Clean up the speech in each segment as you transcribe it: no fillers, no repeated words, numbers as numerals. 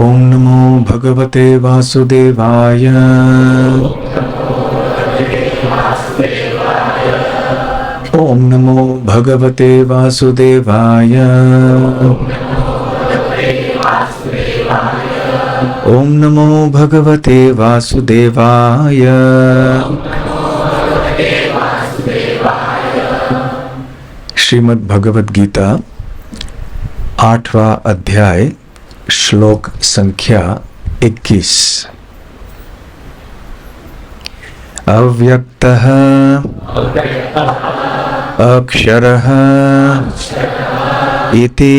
ओम नमो भगवते वासुदेवाय। ओम नमो भगवते वासुदेवाय। ओम नमो भगवते वासुदेवाय। श्रीमद् भगवद गीता 8वां अध्याय श्लोक संख्या 21। अव्यक्तः अक्षरः इति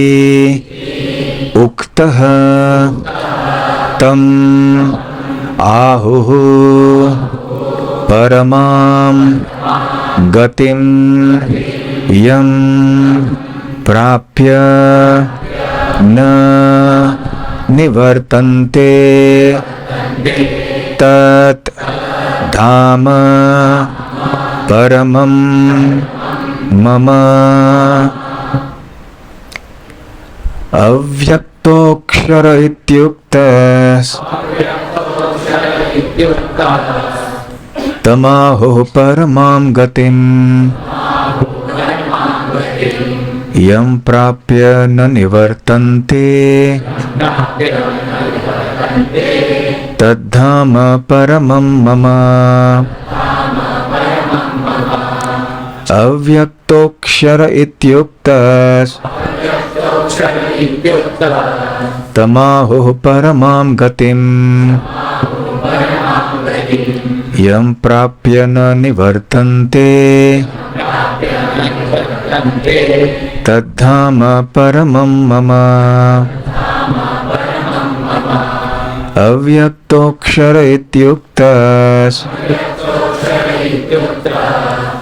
उक्तः तम् आहुः परमां गतिं यं प्राप्य न निवर्तन्ते तत् धाम परमं मम। अव्यक्तोऽक्षर इत्युक्तः तमाहुः परमां गतिं यं प्राप्य न निवर्तन्ते तद्धाम परमं मम। अव्यक्तोऽक्षर इत्युक्तः तमाहुः परमां गतिं यं प्राप्य न निवर्तन्ते तद्धाम परमं मम। अव्यक्तोऽक्षर इत्युक्तः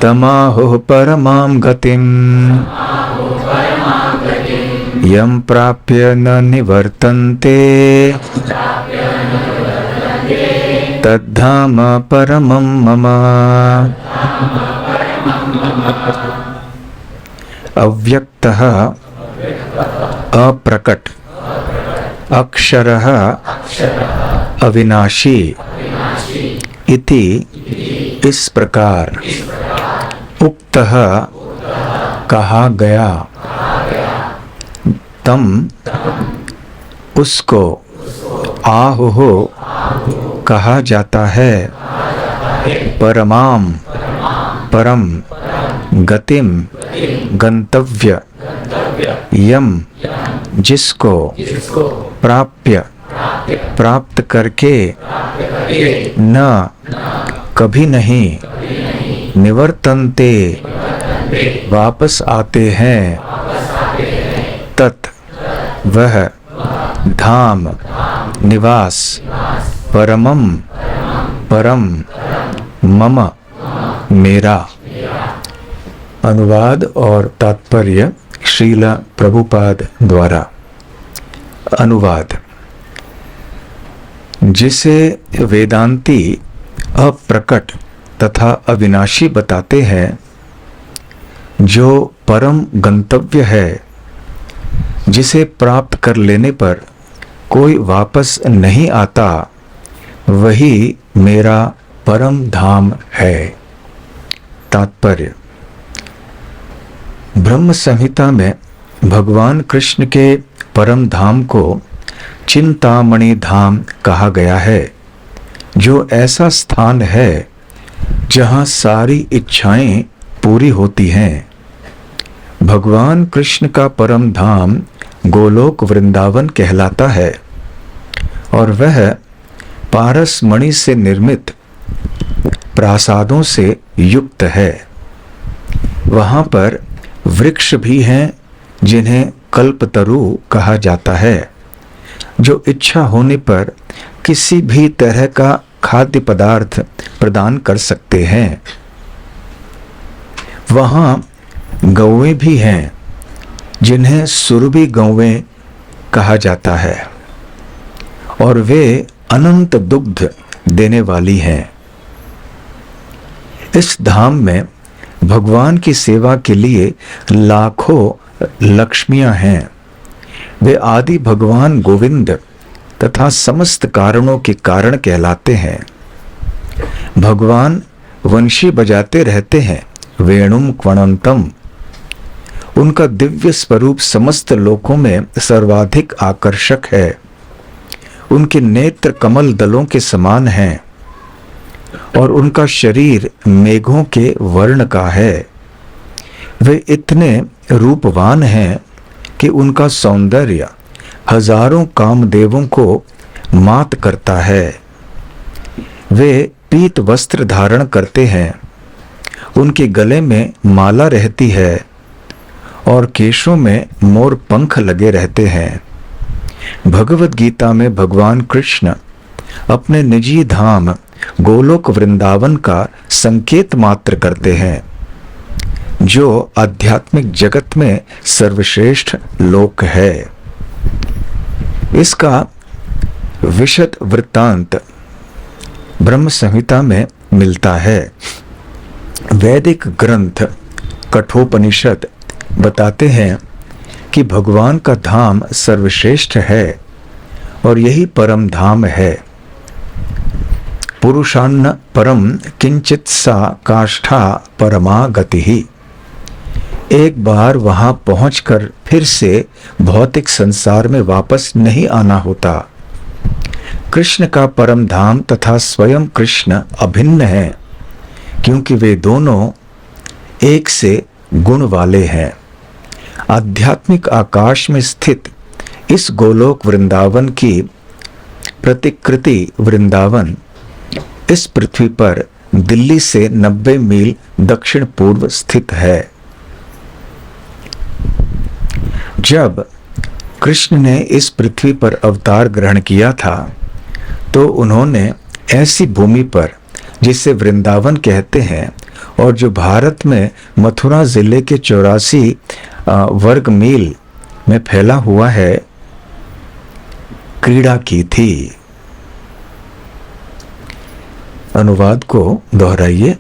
तमाहुः परमां गतिं यं प्राप्य न निवर्तन्ते तद्धाम परमं मम। अव्यक्तः अप्रकट, अक्षरः अविनाशी इति इस प्रकार उक्तः कहा गया, तम उसको आहुः कहा जाता है, परमाम परम, गतिम गंतव्य, यम जिसको, प्राप्य प्राप्त करके, न कभी नहीं, निवर्तन्ते वापस आते हैं, तत् वह, धाम निवास, परमम परम, मम मेरा। अनुवाद और तात्पर्य श्रील प्रभुपाद द्वारा। अनुवाद। जिसे वेदांती अप्रकट तथा अविनाशी बताते हैं, जो परम गंतव्य है, जिसे प्राप्त कर लेने पर कोई वापस नहीं आता, वही मेरा परम धाम है। तात्पर्य। ब्रह्म संहिता में भगवान कृष्ण के परम धाम को चिंतामणि धाम कहा गया है, जो ऐसा स्थान है जहाँ सारी इच्छाएं पूरी होती हैं। भगवान कृष्ण का परम धाम गोलोक वृंदावन कहलाता है और वह पारस मणि से निर्मित प्रासादों से युक्त है। वहाँ पर वृक्ष भी हैं जिन्हें कल्पतरु कहा जाता है, जो इच्छा होने पर किसी भी तरह का खाद्य पदार्थ प्रदान कर सकते हैं। वहाँ गौएं भी हैं जिन्हें सुरभि गौएं कहा जाता है और वे अनंत दुग्ध देने वाली हैं। इस धाम में भगवान की सेवा के लिए लाखों लक्ष्मियां हैं। वे आदि भगवान गोविंद तथा समस्त कारणों के कारण कहलाते हैं। भगवान वंशी बजाते रहते हैं, वेणुम क्वणंतम। उनका दिव्य स्वरूप समस्त लोकों में सर्वाधिक आकर्षक है। उनके नेत्र कमल दलों के समान हैं और उनका शरीर मेघों के वर्ण का है। वे इतने रूपवान हैं कि उनका सौंदर्य हजारों कामदेवों को मात करता है। वे पीत वस्त्र धारण करते हैं, उनके गले में माला रहती है और केशों में मोर पंख लगे रहते हैं। भगवत गीता में भगवान कृष्ण अपने निजी धाम गोलोक वृंदावन का संकेत मात्र करते हैं, जो आध्यात्मिक जगत में सर्वश्रेष्ठ लोक है। इसका विशद वृत्तांत ब्रह्म संहिता में मिलता है। वैदिक ग्रंथ कठोपनिषद बताते हैं कि भगवान का धाम सर्वश्रेष्ठ है और यही परम धाम है। पुरुषान्न परम किंचित सा काष्ठा परमा गति ही। एक बार वहां पहुंचकर फिर से भौतिक संसार में वापस नहीं आना होता। कृष्ण का परम धाम तथा स्वयं कृष्ण अभिन्न है, क्योंकि वे दोनों एक से गुण वाले हैं। आध्यात्मिक आकाश में स्थित इस गोलोक वृंदावन की प्रतिकृति वृंदावन इस पृथ्वी पर दिल्ली से 90 मील दक्षिण पूर्व स्थित है। जब कृष्ण ने इस पृथ्वी पर अवतार ग्रहण किया था तो उन्होंने ऐसी भूमि पर, जिसे वृंदावन कहते हैं और जो भारत में मथुरा जिले के 84 वर्ग मील में फैला हुआ है, क्रीड़ा की थी। अनुवाद को दोहराइए।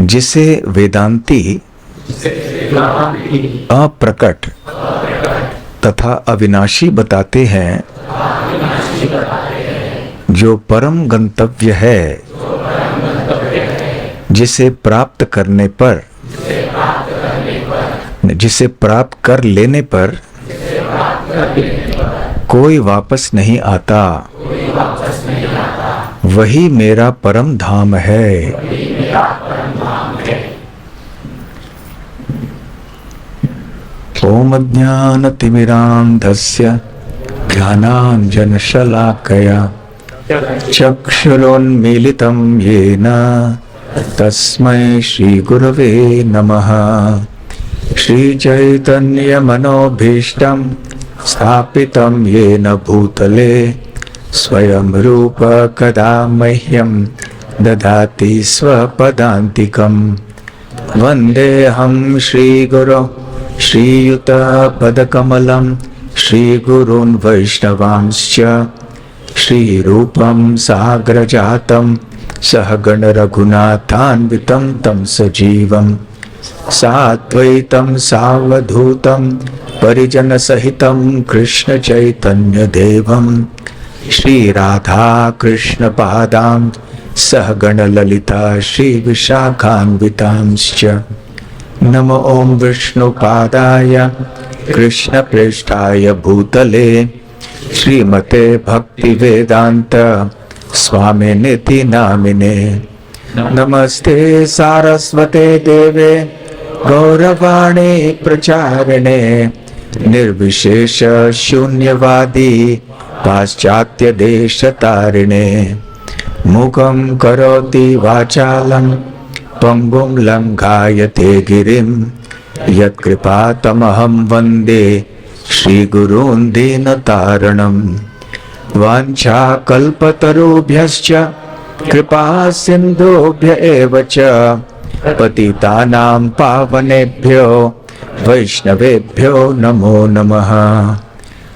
जिसे वेदांती अप्रकट तथा अविनाशी बताते हैं, जो परम गंतव्य है, जिसे प्राप्त करने पर, जिसे प्राप्त कर लेने पर कोई वापस नहीं आता, वही मेरा परम धाम है। ओम ज्ञानतिमिरान्धस्य ज्ञानाञ्जनशलाकया चक्षुरोन्मीलितं येन तस्मै श्रीगुरवे नमः। श्रीचैतन्यमनोभीष्टं स्थापितं येन भूतले स्वयं रूप कदा मह्यं ददाति स्वपदान्तिकं। वन्देऽहं श्रीगुरो श्रीयुतपदकमलं श्रीगुरून् वैष्णवांश्च श्रीरूपं साग्रजातं सहगण रघुनाथान्वितं तं सजीवं साद्वैतं सावधूतं परिजनसहितं कृष्ण चैतन्यदेवं श्रीराधा कृष्णपादां सहगण ललिता श्रीविशाखान्वितांश्च। नमो ओम विष्णुपादाय कृष्णप्रेष्ठाय भूतले श्रीमते भक्तिवेदांत स्वामिनिति नामिने। नमस्ते सारस्वते देवे गौरवाणी प्रचारिणे निर्विशेष शून्यवादी पाश्चात्य देशतारिणे। मुखं करोति वाचालं पंगुं लंघायते गिरिं यत्कृपातमहं वन्दे श्रीगुरून् दीनतारणम्। वाञ्छाकल्पतरुभ्यश्च कृपा सिन्धुभ्य एव च पतितानां पावनेभ्यो वैष्णवेभ्यो नमो नमः।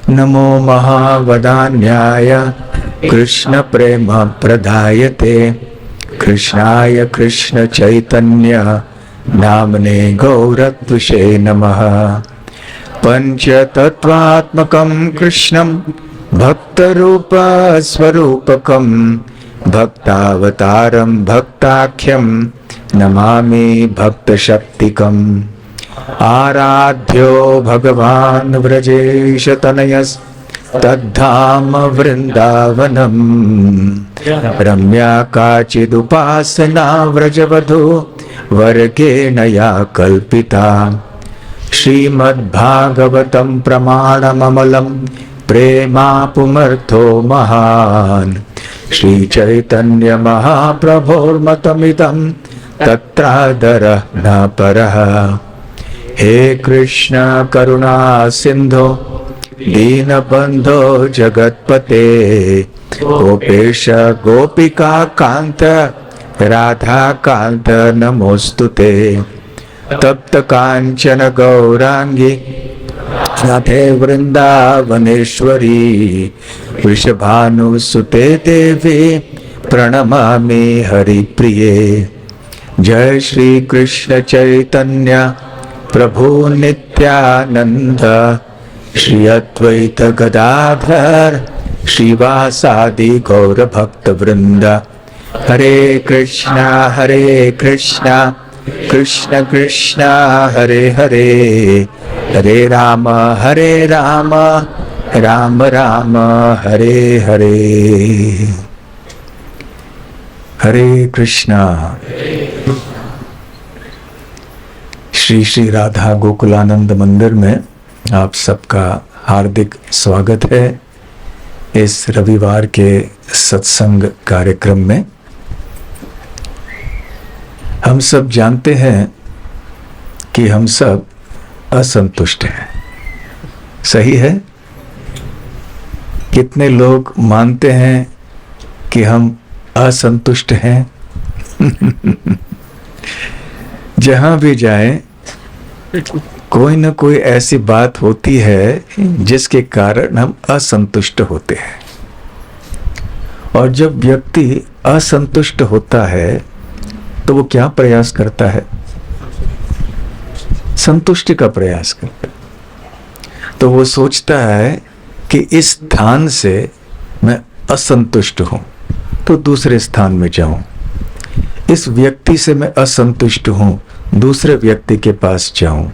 नमो महावदान्याय कृष्ण प्रेम प्रदायते कृष्णाय कृष्ण चैतन्य नामने गौरत्विषे नमः। पंचतत्वात्मकं कृष्णं भक्तरूप स्वरूपकं भक्तावतारं भक्ताख्यं नमामि भक्तशक्तिकम्। आराध्यो भगवान् व्रजेशतनयस् तद्धाम वृंदावनम। रम्या काचिदुपासना व्रजवधू वर्गेण या कल्पिता। श्रीमद्भागवतं प्रमाणममलं प्रेमापुमर्थो महान्। श्रीचैतन्य महाप्रभोर्मतमिदं तत्रादरः न परः। हे कृष्ण करुणा सिंधो दीनबंधो जगत्पते। गोपेश गोपिका कांत राधा कांत नमोस्तुते। तप्त कांचन गौरांगी राधे वृंदावनेश्वरी। वृषभानुसुते देवी प्रणमामि हरिप्रिये। जय श्री कृष्ण चैतन्य प्रभु नित्यानंद। श्री अद्वैत गदाधर श्रीवासादि गौर भक्त वृंद। हरे कृष्णा कृष्ण कृष्ण हरे हरे। हरे राम राम राम हरे हरे। हरे कृष्णा। श्री श्री राधा गोकुलानंद मंदिर में आप सबका हार्दिक स्वागत है। इस रविवार के सत्संग कार्यक्रम में हम सब जानते हैं कि हम सब असंतुष्ट हैं। सही है? कितने लोग मानते हैं कि हम असंतुष्ट हैं? जहां भी जाएं, कोई ना कोई ऐसी बात होती है जिसके कारण हम असंतुष्ट होते हैं। और जब व्यक्ति असंतुष्ट होता है तो वो क्या प्रयास करता है? संतुष्टि का प्रयास करता है। तो वो सोचता है कि इस स्थान से मैं असंतुष्ट हूं तो दूसरे स्थान में जाऊं। इस व्यक्ति से मैं असंतुष्ट हूं, दूसरे व्यक्ति के पास जाऊं।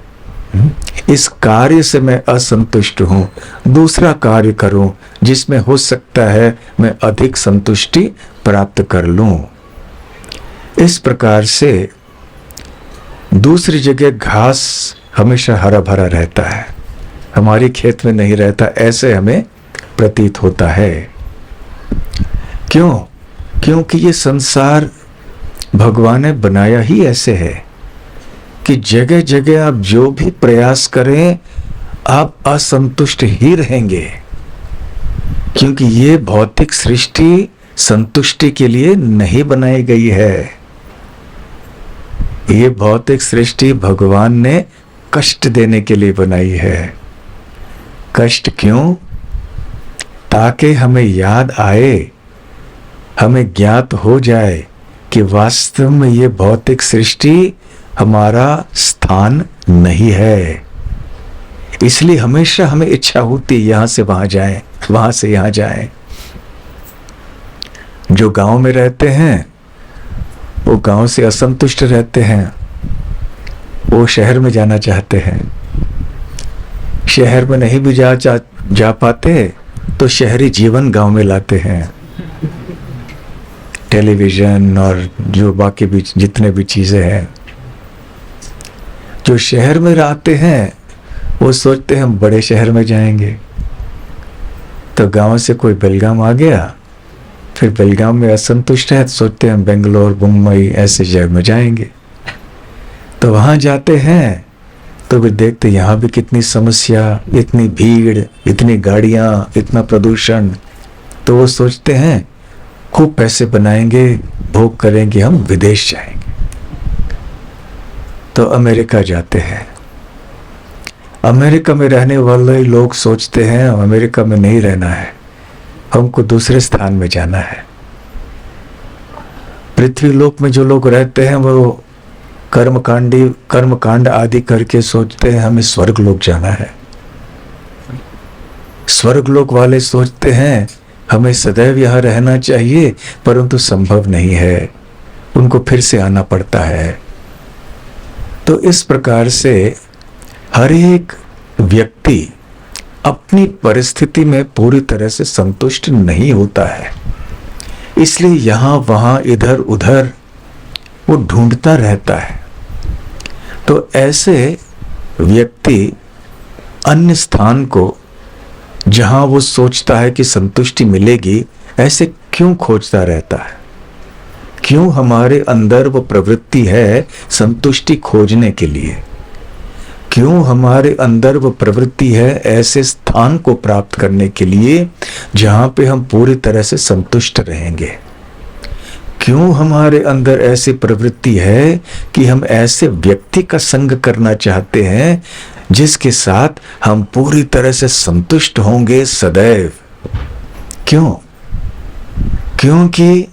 इस कार्य से मैं असंतुष्ट हूं, दूसरा कार्य करूं जिसमें हो सकता है मैं अधिक संतुष्टि प्राप्त कर लूं। इस प्रकार से दूसरी जगह घास हमेशा हरा भरा रहता है, हमारी खेत में नहीं रहता, ऐसे हमें प्रतीत होता है। क्यों? क्योंकि ये संसार भगवान ने बनाया ही ऐसे है कि जगह जगह आप जो भी प्रयास करें आप असंतुष्ट ही रहेंगे। क्योंकि ये भौतिक सृष्टि संतुष्टि के लिए नहीं बनाई गई है। ये भौतिक सृष्टि भगवान ने कष्ट देने के लिए बनाई है। कष्ट क्यों? ताकि हमें याद आए, हमें ज्ञात हो जाए कि वास्तव में ये भौतिक सृष्टि हमारा स्थान नहीं है। इसलिए हमेशा हमें इच्छा होती है यहां से वहां जाएं, वहां से यहां जाएं। जो गांव में रहते हैं वो गांव से असंतुष्ट रहते हैं, वो शहर में जाना चाहते हैं। शहर में नहीं भी जा पाते तो शहरी जीवन गांव में लाते हैं। टेलीविजन और जो बाकी भी जितने भी चीजें हैं। जो शहर में रहते हैं वो सोचते हैं हम बड़े शहर में जाएंगे। तो गांव से कोई बेलगाम आ गया, फिर बेलगाम में असंतुष्ट है तो सोचते हैं हम बेंगलोर मुंबई ऐसे जगह में जाएंगे। तो वहां जाते हैं तो भी देखते यहाँ भी कितनी समस्या, इतनी भीड़, इतनी गाड़ियां, इतना प्रदूषण। तो वो सोचते हैं खूब पैसे बनाएंगे, भोग करेंगे, हम विदेश जाएंगे। तो अमेरिका जाते हैं। अमेरिका में रहने वाले लोग सोचते हैं अमेरिका में नहीं रहना है, हमको दूसरे स्थान में जाना है। पृथ्वी लोक में जो लोग रहते हैं वो कर्मकांड आदि करके सोचते हैं हमें स्वर्ग लोक जाना है। स्वर्गलोक वाले सोचते हैं हमें सदैव यहाँ रहना चाहिए, परंतु संभव नहीं है, उनको फिर से आना पड़ता है। तो इस प्रकार से हर एक व्यक्ति अपनी परिस्थिति में पूरी तरह से संतुष्ट नहीं होता है, इसलिए यहाँ वहाँ इधर उधर वो ढूंढता रहता है। तो ऐसे व्यक्ति अन्य स्थान को जहाँ वो सोचता है कि संतुष्टि मिलेगी, ऐसे क्यों खोजता रहता है? क्यों हमारे अंदर वो प्रवृत्ति है संतुष्टि खोजने के लिए? क्यों हमारे अंदर वो प्रवृत्ति है ऐसे स्थान को प्राप्त करने के लिए जहां पे हम पूरी तरह से संतुष्ट रहेंगे? क्यों हमारे अंदर ऐसी प्रवृत्ति है कि हम ऐसे व्यक्ति का संग करना चाहते हैं जिसके साथ हम पूरी तरह से संतुष्ट होंगे सदैव? क्यों? क्योंकि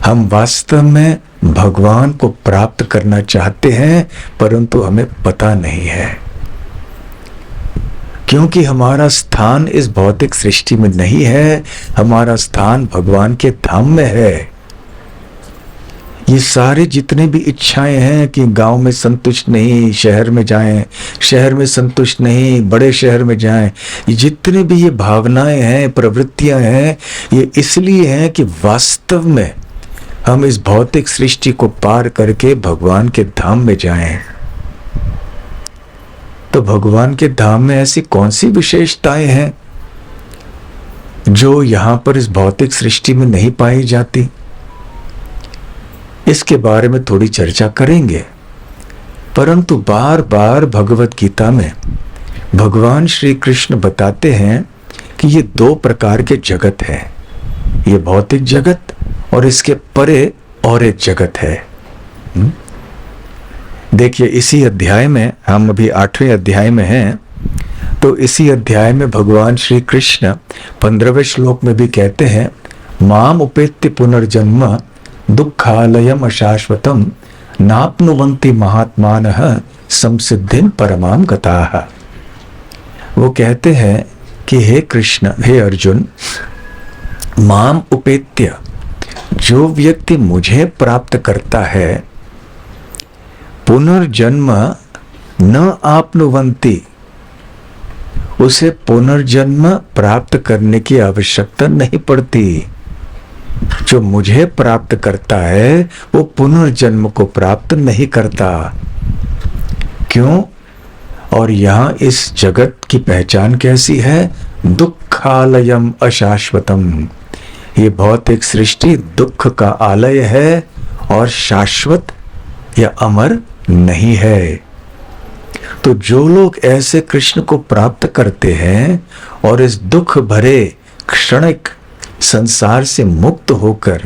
हम वास्तव में भगवान को प्राप्त करना चाहते हैं, परंतु हमें पता नहीं है। क्योंकि हमारा स्थान इस भौतिक सृष्टि में नहीं है, हमारा स्थान भगवान के धाम में है। ये सारे जितने भी इच्छाएं हैं कि गांव में संतुष्ट नहीं, शहर में जाएं, शहर में संतुष्ट नहीं, बड़े शहर में जाएं, ये जितने भी ये भावनाएं हैं, प्रवृत्तियां हैं, ये इसलिए हैं कि वास्तव में हम इस भौतिक सृष्टि को पार करके भगवान के धाम में जाएं। तो भगवान के धाम में ऐसी कौन सी विशेषताएं हैं जो यहां पर इस भौतिक सृष्टि में नहीं पाई जाती? इसके बारे में थोड़ी चर्चा करेंगे। परंतु बार बार भगवत गीता में भगवान श्री कृष्ण बताते हैं कि ये दो प्रकार के जगत हैं, ये भौतिक जगत और इसके परे और एक जगत है। देखिए, इसी अध्याय में, हम अभी 8वें अध्याय में हैं, तो इसी अध्याय में भगवान श्री कृष्ण 15वें श्लोक में भी कहते हैं, माम उपेत्य पुनर्जन्म दुःखालयम अशाश्वतम नाप्नुवन्ति महात्मानः संसिद्धिं परमां गताः। वो कहते हैं कि हे कृष्ण, हे अर्जुन, माम उपेत्य, जो व्यक्ति मुझे प्राप्त करता है, पुनर्जन्म न आपनुवन्ति, उसे पुनर्जन्म प्राप्त करने की आवश्यकता नहीं पड़ती। जो मुझे प्राप्त करता है वो पुनर्जन्म को प्राप्त नहीं करता। क्यों? और यहां इस जगत की पहचान कैसी है? दुःखालयम अशाश्वतम। ये भौतिक सृष्टि दुख का आलय है और शाश्वत या अमर नहीं है। तो जो लोग ऐसे कृष्ण को प्राप्त करते हैं और इस दुख भरे क्षणिक संसार से मुक्त होकर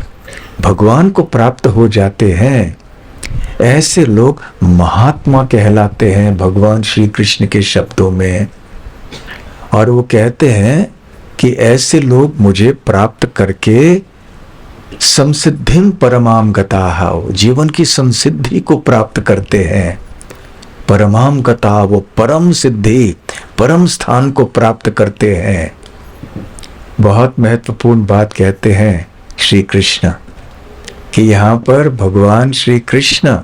भगवान को प्राप्त हो जाते हैं, ऐसे लोग महात्मा कहलाते हैं भगवान श्री कृष्ण के शब्दों में। और वो कहते हैं कि ऐसे लोग मुझे प्राप्त करके संसिद्धिं परमां गताः, जीवन की संसिद्धि को प्राप्त करते हैं। परमां गता, वो परम सिद्धि, परम स्थान को प्राप्त करते हैं। बहुत महत्वपूर्ण बात कहते हैं श्री कृष्ण कि यहाँ पर भगवान श्री कृष्ण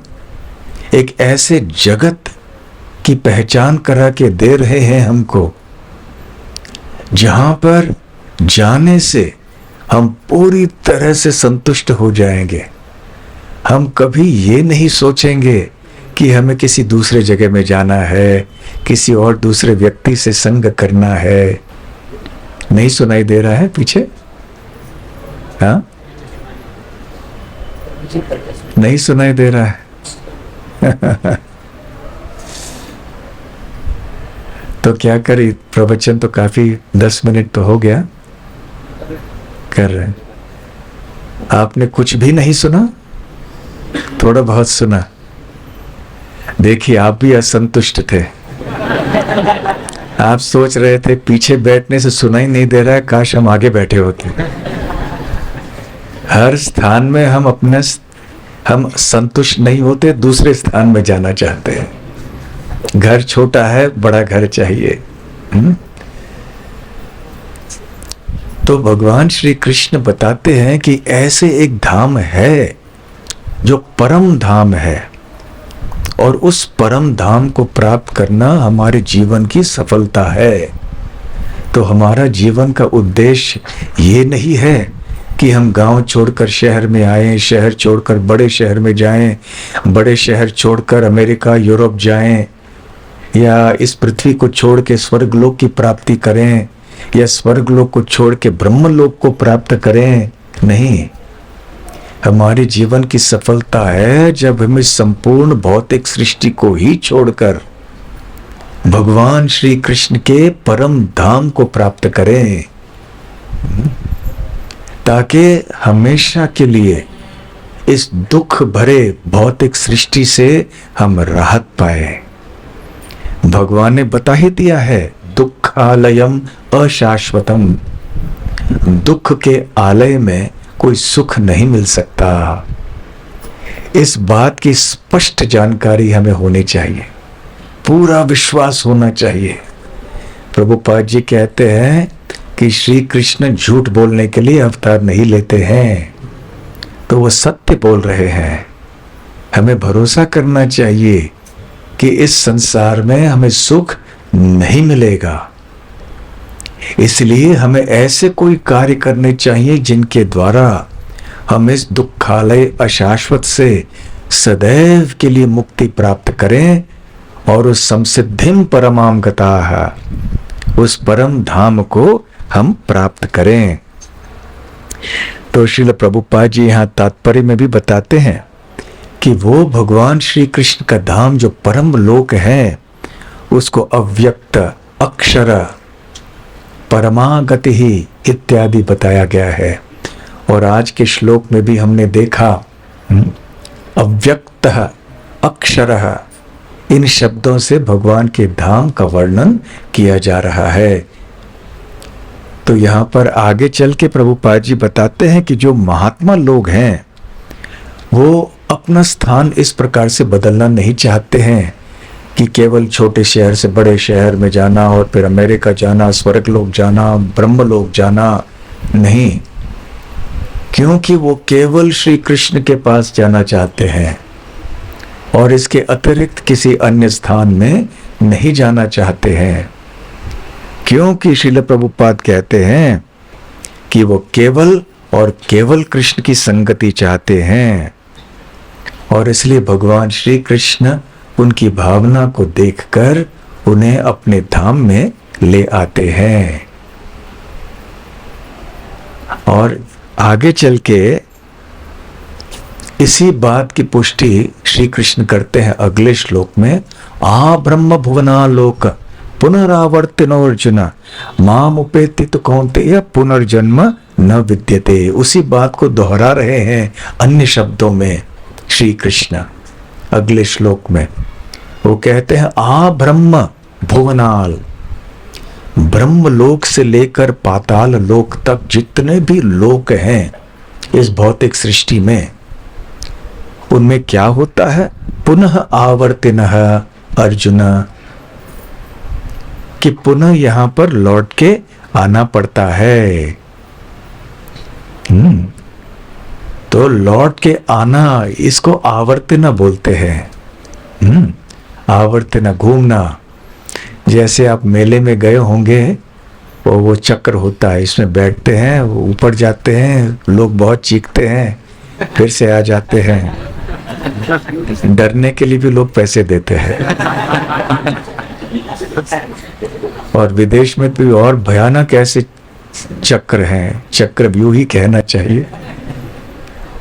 एक ऐसे जगत की पहचान करा के दे रहे हैं हमको, जहां पर जाने से हम पूरी तरह से संतुष्ट हो जाएंगे। हम कभी ये नहीं सोचेंगे कि हमें किसी दूसरे जगह में जाना है, किसी और दूसरे व्यक्ति से संग करना है। नहीं सुनाई दे रहा है पीछे? हाँ, नहीं सुनाई दे रहा है। तो क्या करें, प्रवचन तो काफी 10 मिनट तो हो गया कर रहे हैं। आपने कुछ भी नहीं सुना? थोड़ा बहुत सुना। देखिए, आप भी असंतुष्ट थे। आप सोच रहे थे पीछे बैठने से सुनाई नहीं दे रहा है, काश हम आगे बैठे होते। हर स्थान में हम संतुष्ट नहीं होते, दूसरे स्थान में जाना चाहते हैं। घर छोटा है, बड़ा घर चाहिए। तो भगवान श्री कृष्ण बताते हैं कि ऐसे एक धाम है जो परम धाम है, और उस परम धाम को प्राप्त करना हमारे जीवन की सफलता है। तो हमारा जीवन का उद्देश्य ये नहीं है कि हम गांव छोड़कर शहर में आए, शहर छोड़कर बड़े शहर में जाएं, बड़े शहर छोड़कर अमेरिका यूरोप जाएं, या इस पृथ्वी को छोड़ के स्वर्गलोक की प्राप्ति करें, या स्वर्गलोक को छोड़ के ब्रह्मलोक को प्राप्त करें। नहीं, हमारे जीवन की सफलता है जब हम इस संपूर्ण भौतिक सृष्टि को ही छोड़कर भगवान श्री कृष्ण के परम धाम को प्राप्त करें, ताकि हमेशा के लिए इस दुख भरे भौतिक सृष्टि से हम राहत पाए। भगवान ने बता ही दिया है, दुखालयम अशाश्वतम, दुख के आलय में कोई सुख नहीं मिल सकता। इस बात की स्पष्ट जानकारी हमें होनी चाहिए, पूरा विश्वास होना चाहिए। प्रभुपाद जी कहते हैं कि श्री कृष्ण झूठ बोलने के लिए अवतार नहीं लेते हैं, तो वो सत्य बोल रहे हैं। हमें भरोसा करना चाहिए कि इस संसार में हमें सुख नहीं मिलेगा, इसलिए हमें ऐसे कोई कार्य करने चाहिए जिनके द्वारा हम इस दुखालय अशाश्वत से सदैव के लिए मुक्ति प्राप्त करें और उस संसिद्धिम परमाम गताः, उस परम धाम को हम प्राप्त करें। तो श्रील प्रभुपाद जी यहाँ तात्पर्य में भी बताते हैं कि वो भगवान श्री कृष्ण का धाम जो परम लोक है, उसको अव्यक्त, अक्षर, परमागति ही इत्यादि बताया गया है। और आज के श्लोक में भी हमने देखा अव्यक्त, अक्षर, इन शब्दों से भगवान के धाम का वर्णन किया जा रहा है। तो यहाँ पर आगे चल के प्रभुपाद जी बताते हैं कि जो महात्मा लोग हैं वो अपना स्थान इस प्रकार से बदलना नहीं चाहते हैं कि केवल छोटे शहर से बड़े शहर में जाना और फिर अमेरिका जाना, स्वर्गलोक जाना, ब्रह्मलोक जाना। नहीं, क्योंकि वो केवल श्री कृष्ण के पास जाना चाहते हैं और इसके अतिरिक्त किसी अन्य स्थान में नहीं जाना चाहते हैं। क्योंकि श्रील प्रभुपाद कहते हैं कि वो केवल और केवल कृष्ण की संगति चाहते हैं, और इसलिए भगवान श्री कृष्ण उनकी भावना को देखकर उन्हें अपने धाम में ले आते हैं। और आगे चल के इसी बात की पुष्टि श्री कृष्ण करते हैं अगले श्लोक में, आ ब्रह्म भुवनालोक पुनरावर्तिनो अर्जुन माम उपेति तो कौन्तेय पुनर्जन्म न विद्यते। उसी बात को दोहरा रहे हैं अन्य शब्दों में श्री कृष्ण। अगले श्लोक में वो कहते हैं आ ब्रह्म भुवनाल, ब्रह्म लोक से लेकर पाताल लोक तक जितने भी लोक हैं इस भौतिक सृष्टि में, उनमें क्या होता है, पुनः आवर्तिनः अर्जुन, कि पुनः यहां पर लौट के आना पड़ता है। तो लौट के आना, इसको आवर्तना बोलते हैं। आवर्तना, घूमना। जैसे आप मेले में गए होंगे, वो चक्र होता है, इसमें बैठते हैं, ऊपर जाते हैं, लोग बहुत चीखते हैं, फिर से आ जाते हैं। डरने के लिए भी लोग पैसे देते हैं। और विदेश में तो और भयानक ऐसे चक्र हैं, चक्रव्यूह ही कहना चाहिए।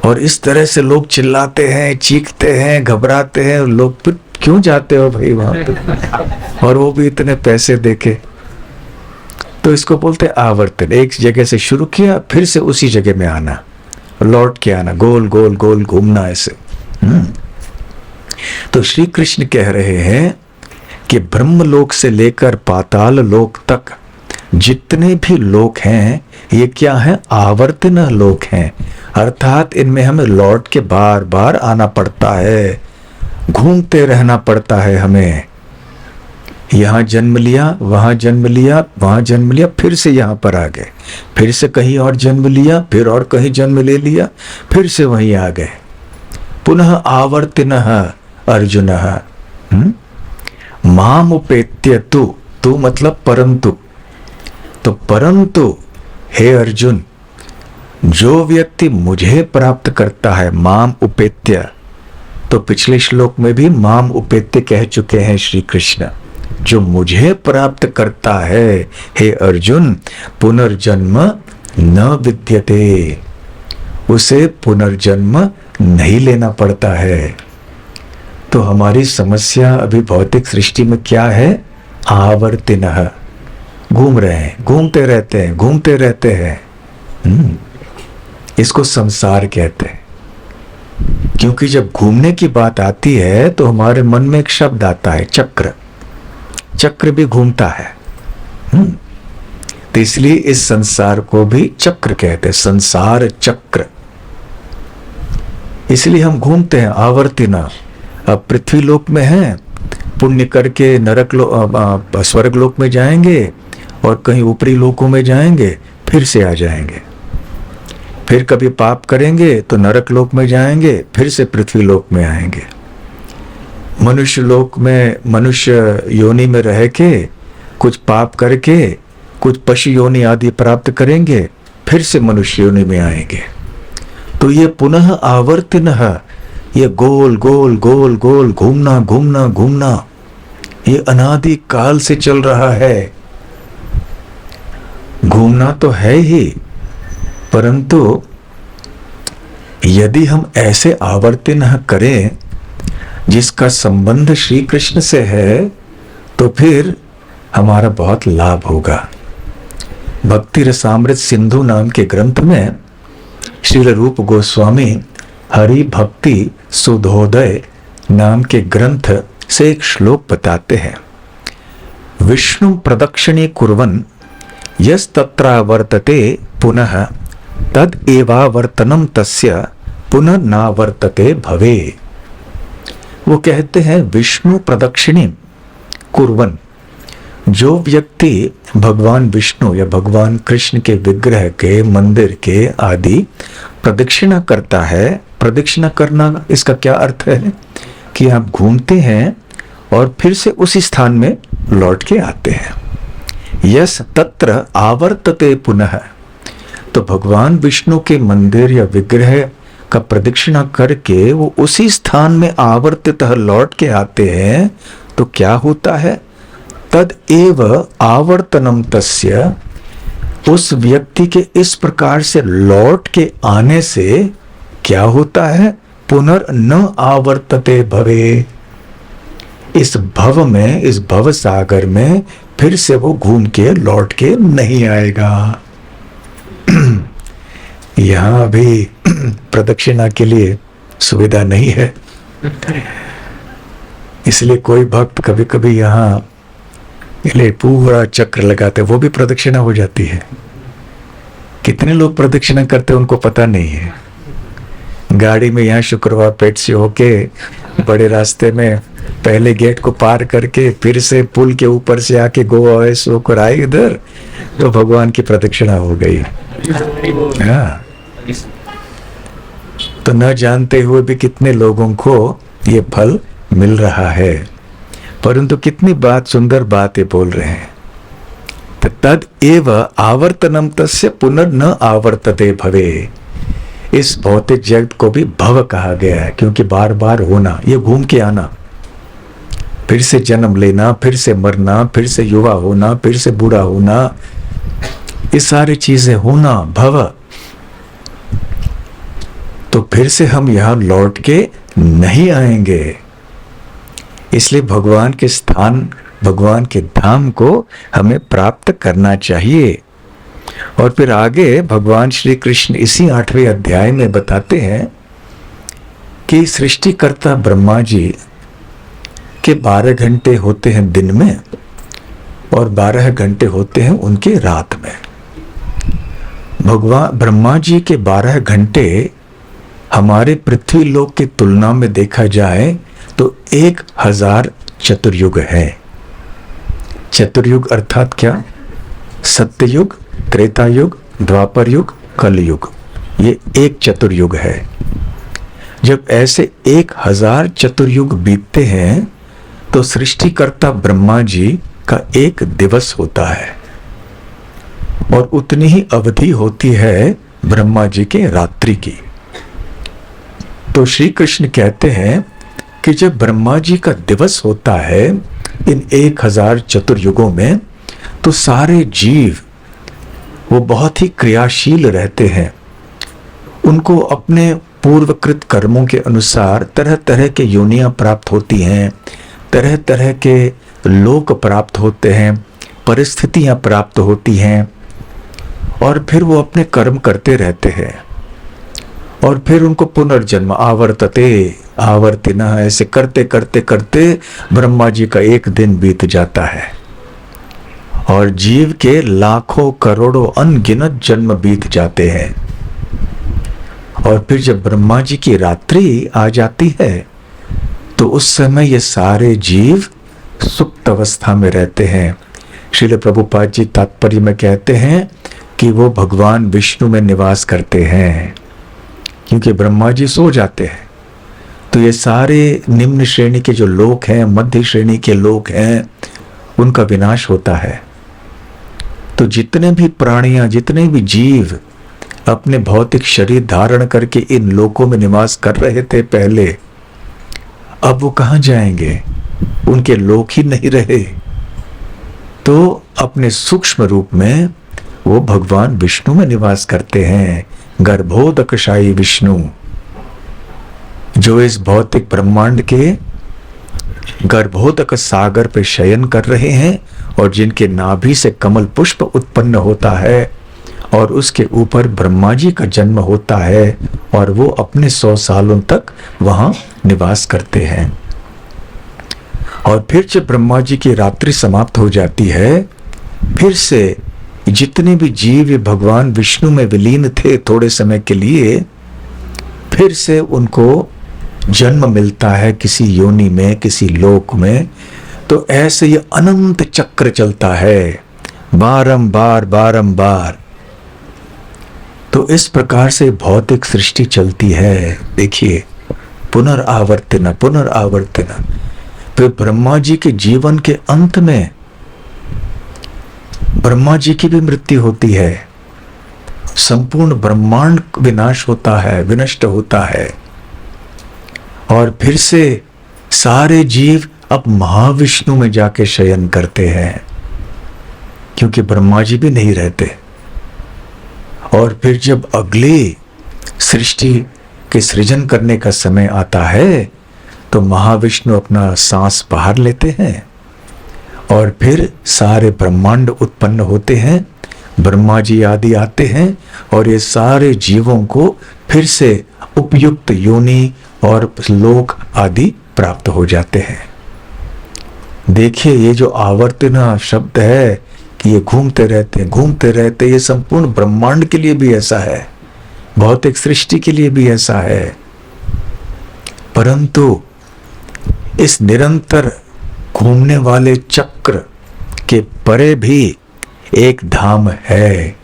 और इस तरह से लोग चिल्लाते हैं, चीखते हैं, घबराते हैं। लोग फिर क्यों जाते हो भाई वहां पे, और वो भी इतने पैसे देके। तो इसको बोलते हैं आवर्तन। एक जगह से शुरू किया, फिर से उसी जगह में आना, लौट के आना, गोल गोल गोल घूमना ऐसे। तो श्री कृष्ण कह रहे हैं कि ब्रह्मलोक से लेकर पाताल लोक तक जितने भी लोक हैं, ये क्या है, आवर्तन लोक हैं। अर्थात इनमें हमें लौट के बार बार आना पड़ता है, घूमते रहना पड़ता है हमें। यहाँ जन्म लिया, वहाँ जन्म लिया, वहाँ जन्म लिया, फिर से यहाँ पर आ गए, फिर से कहीं और जन्म लिया, फिर और कहीं जन्म ले लिया, फिर से वहीं आ गए। पुनः आवर्तिनः अर्जुन माम उपेत्य तू मतलब परंतु। तो परंतु हे अर्जुन, जो व्यक्ति मुझे प्राप्त करता है, माम उपेत्य, तो पिछले श्लोक में भी माम उपेत्य कह चुके हैं श्री कृष्ण। जो मुझे प्राप्त करता है हे अर्जुन, पुनर्जन्म न विद्यते, उसे पुनर्जन्म नहीं लेना पड़ता है। तो हमारी समस्या अभी भौतिक सृष्टि में क्या है? आवर्तिनः, घूम रहे हैं, घूमते रहते हैं, घूमते रहते हैं। इसको संसार कहते हैं। क्योंकि जब घूमने की बात आती है तो हमारे मन में एक शब्द आता है, चक्र। चक्र भी घूमता है। तो इसलिए इस संसार को भी चक्र कहते हैं, संसार चक्र। इसलिए हम घूमते हैं, आवर्तिना। अब पृथ्वी लोक में हैं, पुण्य करके नरक लोक, स्वर्ग लोक में जाएंगे और कहीं ऊपरी लोकों में जाएंगे, फिर से आ जाएंगे। फिर कभी पाप करेंगे तो नरक लोक में जाएंगे, फिर से पृथ्वी लोक में आएंगे। मनुष्य लोक में, मनुष्य योनि में रह के कुछ पाप करके कुछ पशु योनि आदि प्राप्त करेंगे, फिर से मनुष्य योनि में आएंगे। तो ये पुनः आवर्तिनः, ये गोल गोल गोल गोल घूमना घूमना घूमना, ये अनादि काल से चल रहा है। घूमना तो है ही, परंतु यदि हम ऐसे आवर्तिनः करें जिसका संबंध श्री कृष्ण से है, तो फिर हमारा बहुत लाभ होगा। भक्ति रसामृत सिंधु नाम के ग्रंथ में श्रील रूप गोस्वामी हरि भक्ति सुधोदय नाम के ग्रंथ से एक श्लोक बताते हैं। विष्णु प्रदक्षिणे कुर्वन् यस्तत्रावर्तते पुनः तद एवावर्तनम तस्य पुनः नावर्तते भवे। वो कहते हैं विष्णु प्रदक्षिणे कुर्वन्, जो व्यक्ति भगवान विष्णु या भगवान कृष्ण के विग्रह के, मंदिर के आदि प्रदक्षिणा करता है। प्रदक्षिणा करना, इसका क्या अर्थ है कि आप घूमते हैं और फिर से उसी स्थान में लौट के आते हैं। यस तत्र आवर्तते पुनः, तो भगवान विष्णु के मंदिर या विग्रह का प्रदक्षिणा करके वो उसी स्थान में आवर्तितः लौट के आते हैं। तो क्या होता है? तद एव आवर्तनम तस्य, उस व्यक्ति के इस प्रकार से लौट के आने से क्या होता है? पुनर्न आवर्तते भवे, इस भव में, इस भव सागर में फिर से वो घूम के लौट के नहीं आएगा। यहां अभी प्रदक्षिणा के लिए सुविधा नहीं है, इसलिए कोई भक्त कभी कभी यहाँ लिए पूरा चक्र लगाते, वो भी प्रदक्षिणा हो जाती है। कितने लोग प्रदक्षिणा करते हैं उनको पता नहीं है। गाड़ी में यहाँ शुक्रवार पेट से होके बड़े रास्ते में पहले गेट को पार करके फिर से पुल के ऊपर से आके गोवा ऐसे होकर आए इधर, तो भगवान की प्रदक्षिणा हो गई। हाँ, तो न जानते हुए भी कितने लोगों को ये फल मिल रहा है। परंतु कितनी बात, सुंदर बातें बोल रहे हैं। तद एव आवर्तनम तस्य पुनर्न आवर्तते भवे। इस भौतिक जगत को भी भव कहा गया है, क्योंकि बार बार होना, ये घूम के आना, फिर से जन्म लेना, फिर से मरना, फिर से युवा होना, फिर से बूढ़ा होना, ये सारी चीजें होना, भव। तो फिर से हम यहां लौट के नहीं आएंगे। इसलिए भगवान के स्थान, भगवान के धाम को हमें प्राप्त करना चाहिए। और फिर आगे भगवान श्री कृष्ण इसी 8वें अध्याय में बताते हैं कि सृष्टिकर्ता ब्रह्मा जी के 12 घंटे होते हैं दिन में और 12 घंटे होते हैं उनके रात में। भगवान ब्रह्मा जी के 12 घंटे हमारे पृथ्वी लोक की तुलना में देखा जाए तो 1000 चतुर्युग है। चतुर्युग अर्थात क्या? सत्ययुग, त्रेता युग, द्वापर युग, कलयुग, ये एक चतुर्युग है। जब ऐसे 1000 चतुर्युग बीतते हैं तो सृष्टिकर्ता ब्रह्मा जी का एक दिवस होता है और उतनी ही अवधि होती है ब्रह्मा जी के रात्रि की। तो श्री कृष्ण कहते हैं कि जब ब्रह्मा जी का दिवस होता है इन 1000 चतुर्युगों में, तो सारे जीव वो बहुत ही क्रियाशील रहते हैं। उनको अपने पूर्वकृत कर्मों के अनुसार तरह तरह के योनियां प्राप्त होती हैं, तरह तरह के लोक प्राप्त होते हैं, परिस्थितियां प्राप्त होती हैं, और फिर वो अपने कर्म करते रहते हैं और फिर उनको पुनर्जन्म आवर्तते आवर्तिना, ऐसे करते करते करते ब्रह्मा जी का एक दिन बीत जाता है और जीव के लाखों करोड़ों अनगिनत जन्म बीत जाते हैं। और फिर जब ब्रह्मा जी की रात्रि आ जाती है तो उस समय ये सारे जीव सुप्त अवस्था में रहते हैं। श्रील प्रभुपाद जी तात्पर्य में कहते हैं कि वो भगवान विष्णु में निवास करते हैं, क्योंकि ब्रह्मा जी सो जाते हैं तो ये सारे निम्न श्रेणी के जो लोग हैं, मध्य श्रेणी के लोग हैं, उनका विनाश होता है। तो जितने भी प्राणियां, जितने भी जीव अपने भौतिक शरीर धारण करके इन लोकों में निवास कर रहे थे पहले, अब वो कहां जाएंगे? उनके लोक ही नहीं रहे। तो अपने सूक्ष्म रूप में वो भगवान विष्णु में निवास करते हैं। गर्भोदकशायी विष्णु जो इस भौतिक ब्रह्मांड के गर्भोदक सागर पे शयन कर रहे हैं और जिनके नाभि से कमल पुष्प उत्पन्न होता है और उसके ऊपर ब्रह्मा जी का जन्म होता है और वो अपने 100 सालों तक वहां निवास करते हैं। और फिर जब ब्रह्मा जी की रात्रि समाप्त हो जाती है, फिर से जितने भी जीव भगवान विष्णु में विलीन थे थोड़े समय के लिए, फिर से उनको जन्म मिलता है किसी योनि में, किसी लोक में। तो ऐसे ये अनंत चक्र चलता है बारंबार बारंबार। तो इस प्रकार से भौतिक सृष्टि चलती है। देखिए, पुनरावर्तना पुनरावर्तना। फिर ब्रह्मा जी के जीवन के अंत में ब्रह्मा जी की भी मृत्यु होती है, संपूर्ण ब्रह्मांड विनाश होता है, विनष्ट होता है, और फिर से सारे जीव अब महाविष्णु में जाके शयन करते हैं, क्योंकि ब्रह्मा जी भी नहीं रहते। और फिर जब अगली सृष्टि के सृजन करने का समय आता है तो महाविष्णु अपना सांस बाहर लेते हैं और फिर सारे ब्रह्मांड उत्पन्न होते हैं, ब्रह्मा जी आदि आते हैं और ये सारे जीवों को फिर से उपयुक्त योनि और लोक आदि प्राप्त हो जाते हैं। देखिए, ये जो आवर्तना शब्द है कि ये घूमते रहते, ये संपूर्ण ब्रह्मांड के लिए भी ऐसा है, भौतिक सृष्टि के लिए भी ऐसा है। परंतु इस निरंतर घूमने वाले चक्र के परे भी एक धाम है।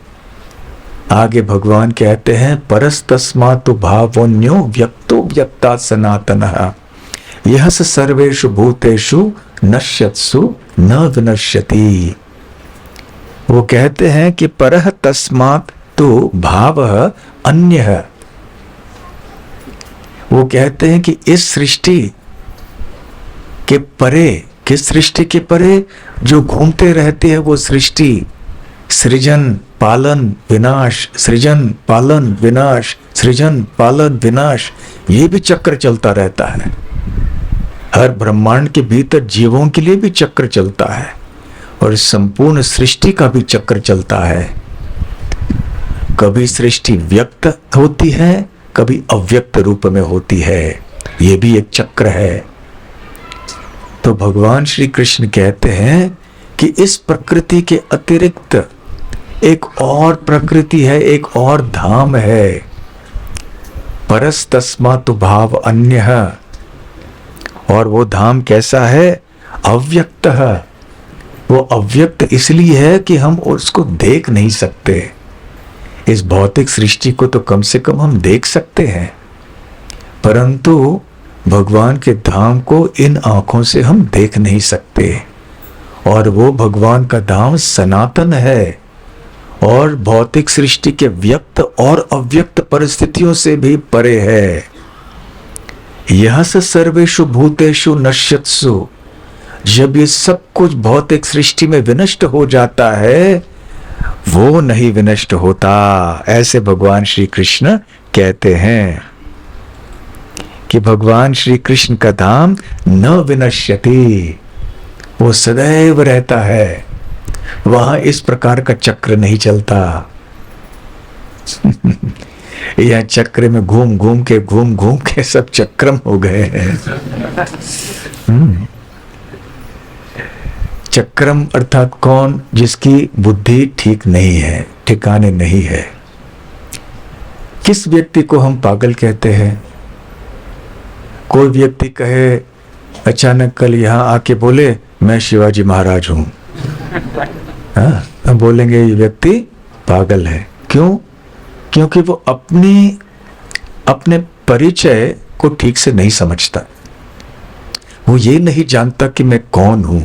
आगे भगवान कहते हैं, परस्तस्मातु भावोन्यो व्यक्तो व्यक्ता सनातनः यह सर्वेषु भूतेषु नश्यत्सु न विनश्यति। वो कहते हैं कि परह तस्मात् तो भावः अन्यः। वो कहते हैं कि इस सृष्टि के परे, किस सृष्टि के परे? जो घूमते रहती है वो सृष्टि, सृजन पालन विनाश, सृजन पालन विनाश, सृजन पालन विनाश, ये भी चक्र चलता रहता है। हर ब्रह्मांड के भीतर जीवों के लिए भी चक्र चलता है और संपूर्ण सृष्टि का भी चक्र चलता है। कभी सृष्टि व्यक्त होती है, कभी अव्यक्त रूप में होती है, ये भी एक चक्र है। तो भगवान श्री कृष्ण कहते हैं कि इस प्रकृति के अतिरिक्त एक और प्रकृति है, एक और धाम है। परस्तस्मातु भाव अन्यः। और वो धाम कैसा है? अव्यक्त है। वो अव्यक्त इसलिए है कि हम उसको देख नहीं सकते। इस भौतिक सृष्टि को तो कम से कम हम देख सकते हैं, परंतु भगवान के धाम को इन आंखों से हम देख नहीं सकते। और वो भगवान का धाम सनातन है और भौतिक सृष्टि के व्यक्त और अव्यक्त परिस्थितियों से भी परे है। यह सर्वेषु भूतेषु नश्यत्सु, जब ये सब कुछ भौतिक सृष्टि में विनष्ट हो जाता है, वो नहीं विनष्ट होता। ऐसे भगवान श्री कृष्ण कहते हैं कि भगवान श्री कृष्ण का धाम न विनश्यति, वो सदैव रहता है, वहां इस प्रकार का चक्र नहीं चलता। यह चक्र में घूम घूम के सब चक्रम हो गए हैं। चक्रम अर्थात कौन? जिसकी बुद्धि ठीक नहीं है, ठिकाने नहीं है। किस व्यक्ति को हम पागल कहते हैं? कोई व्यक्ति कहे अचानक कल यहां आके बोले मैं शिवाजी महाराज हूं, हाँ, हम बोलेंगे ये व्यक्ति पागल है। क्यों? क्योंकि वो अपने परिचय को ठीक से नहीं समझता। वो ये नहीं जानता कि मैं कौन हूं,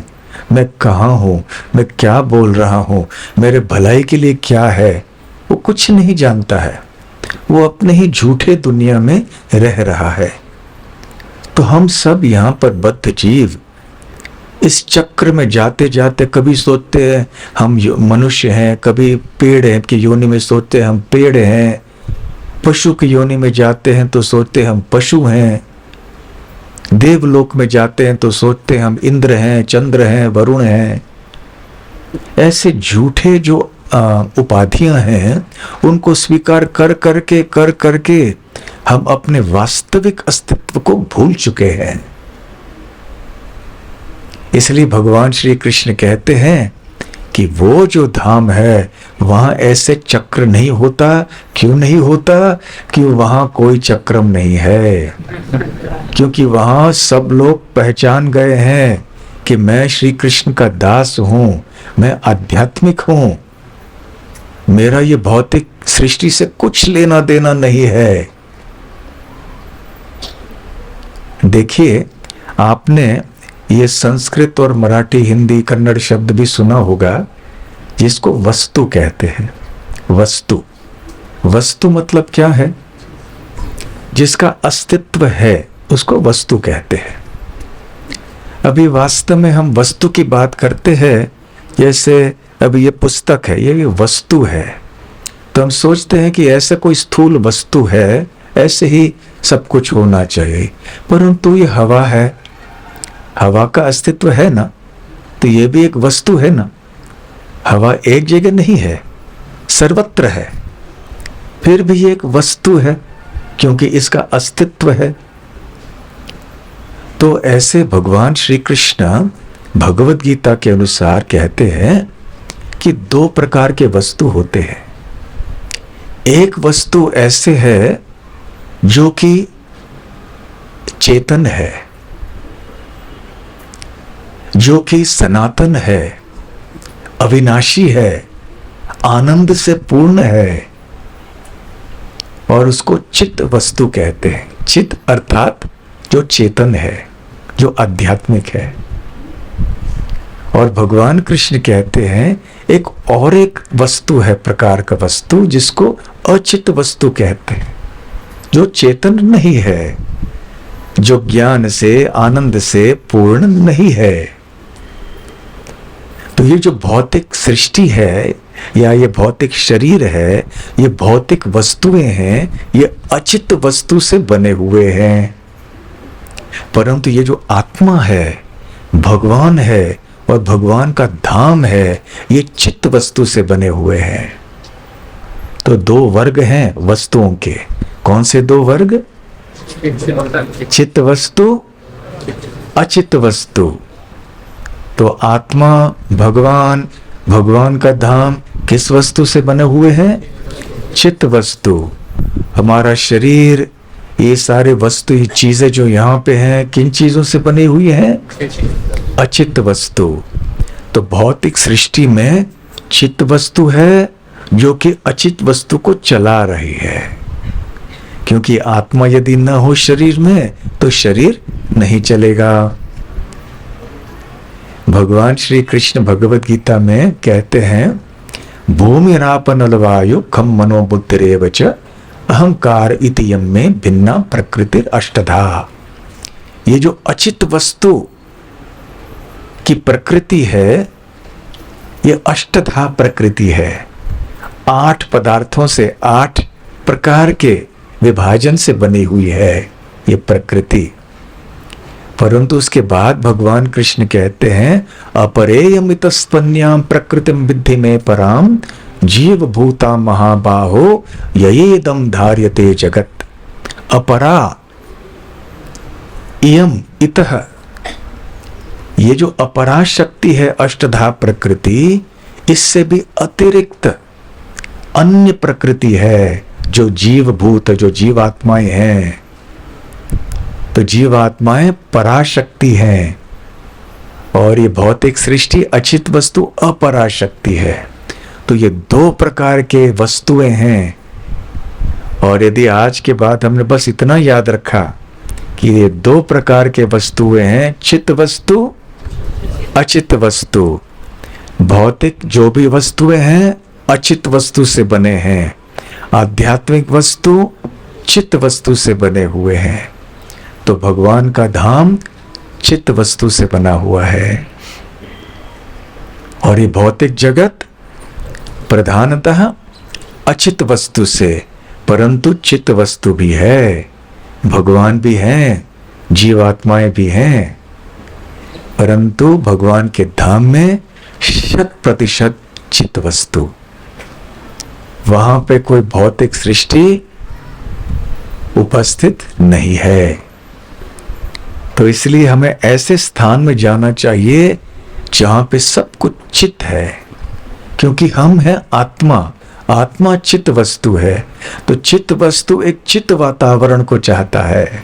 मैं कहां हूं, मैं क्या बोल रहा हूं, मेरे भलाई के लिए क्या है, वो कुछ नहीं जानता है। वो अपने ही झूठे दुनिया में रह रहा है। तो हम सब यहाँ पर बद्ध जीव इस चक्र में जाते जाते कभी सोचते हैं हम मनुष्य हैं, कभी पेड़ हैं कि योनि में सोचते हैं हम पेड़ हैं, पशु की योनि में जाते हैं तो सोचते हैं हम पशु हैं, देवलोक में जाते हैं तो सोचते हैं हम इंद्र हैं, चंद्र हैं, वरुण हैं। ऐसे झूठे जो उपाधियां हैं उनको स्वीकार कर करके हम अपने वास्तविक अस्तित्व को भूल चुके हैं। इसलिए भगवान श्री कृष्ण कहते हैं कि वो जो धाम है वहां ऐसे चक्र नहीं होता। क्यों नहीं होता? कि वहां कोई चक्रम नहीं है, क्योंकि वहां सब लोग पहचान गए हैं कि मैं श्री कृष्ण का दास हूं, मैं आध्यात्मिक हूं, मेरा ये भौतिक सृष्टि से कुछ लेना देना नहीं है। देखिए, आपने ये संस्कृत और मराठी, हिंदी, कन्नड़ शब्द भी सुना होगा जिसको वस्तु कहते हैं। वस्तु, वस्तु मतलब क्या है? जिसका अस्तित्व है उसको वस्तु कहते हैं। अभी वास्तव में हम वस्तु की बात करते हैं, जैसे अभी ये पुस्तक है, ये वस्तु है, तो हम सोचते हैं कि ऐसा कोई स्थूल वस्तु है, ऐसे ही सब कुछ होना चाहिए। परंतु ये हवा है, हवा का अस्तित्व है ना, तो ये भी एक वस्तु है ना। हवा एक जगह नहीं है, सर्वत्र है, फिर भी ये एक वस्तु है क्योंकि इसका अस्तित्व है। तो ऐसे भगवान श्री कृष्ण भगवद गीता के अनुसार कहते हैं कि दो प्रकार के वस्तु होते हैं। एक वस्तु ऐसे है जो कि चेतन है, जो कि सनातन है, अविनाशी है, आनंद से पूर्ण है, और उसको चित्त वस्तु कहते हैं। चित्त अर्थात जो चेतन है, जो आध्यात्मिक है। और भगवान कृष्ण कहते हैं एक वस्तु है, प्रकार का वस्तु, जिसको अचित वस्तु कहते हैं, जो चेतन नहीं है, जो ज्ञान से, आनंद से पूर्ण नहीं है। तो ये जो भौतिक सृष्टि है या ये भौतिक शरीर है, ये भौतिक वस्तुएं हैं, ये अचित वस्तु से बने हुए हैं। परंतु ये जो आत्मा है, भगवान है और भगवान का धाम है, ये चित्त वस्तु से बने हुए हैं। तो दो वर्ग हैं वस्तुओं के। कौन से दो वर्ग? चित्त वस्तु, अचित्त वस्तु। तो आत्मा, भगवान, भगवान का धाम किस वस्तु से बने हुए हैं? चित्त वस्तु। हमारा शरीर, ये सारे वस्तु, ये चीजें जो यहाँ पे हैं, किन चीजों से बनी हुई हैं? अचित्त वस्तु। तो भौतिक सृष्टि में चित्त वस्तु है जो कि अचित वस्तु को चला रही है, क्योंकि आत्मा यदि न हो शरीर में तो शरीर नहीं चलेगा। भगवान श्री कृष्ण भगवत गीता में कहते हैं, भूमिरापनल वायु खम मनो बुद्धिरेव च अहंकार इति यम में भिन्ना प्रकृति अष्टधा। ये जो अचित वस्तु की प्रकृति है, ये अष्टधा प्रकृति है। 8 पदार्थों से 8 प्रकार के विभाजन से बनी हुई है ये प्रकृति। परंतु उसके बाद भगवान कृष्ण कहते हैं, अपरेयमितस्त्वन्याम प्रकृतिम विद्धि में पराम जीव भूता महाबाहो ययेदम धार्यते जगत। अपरा इयम इतः, ये जो अपरा शक्ति है अष्टधा प्रकृति, इससे भी अतिरिक्त अन्य प्रकृति है जो जीव भूत, जो जीवात्माएं हैं। तो जीवात्माएं पराशक्ति हैं और ये भौतिक सृष्टि अचित वस्तु अपराशक्ति है। तो ये 2 प्रकार के वस्तुएं हैं। और यदि आज के बाद हमने बस इतना याद रखा कि ये 2 प्रकार के वस्तुएं हैं, चित्त वस्तु, अचित वस्तु। भौतिक जो भी वस्तुएं हैं अचित वस्तु से बने हैं, आध्यात्मिक वस्तु चित्त वस्तु से बने हुए हैं। तो भगवान का धाम चित्त वस्तु से बना हुआ है और ये भौतिक जगत प्रधानतः अचित वस्तु से, परंतु चित्त वस्तु भी है, भगवान भी हैं, जीवात्माएं भी हैं। परंतु भगवान के धाम में 100% चित्त वस्तु, वहां पे कोई भौतिक सृष्टि उपस्थित नहीं है। तो इसलिए हमें ऐसे स्थान में जाना चाहिए जहां पे सब कुछ चित्त है, क्योंकि हम हैं आत्मा, आत्मा चित्त वस्तु है। तो चित्त वस्तु एक चित्त वातावरण को चाहता है।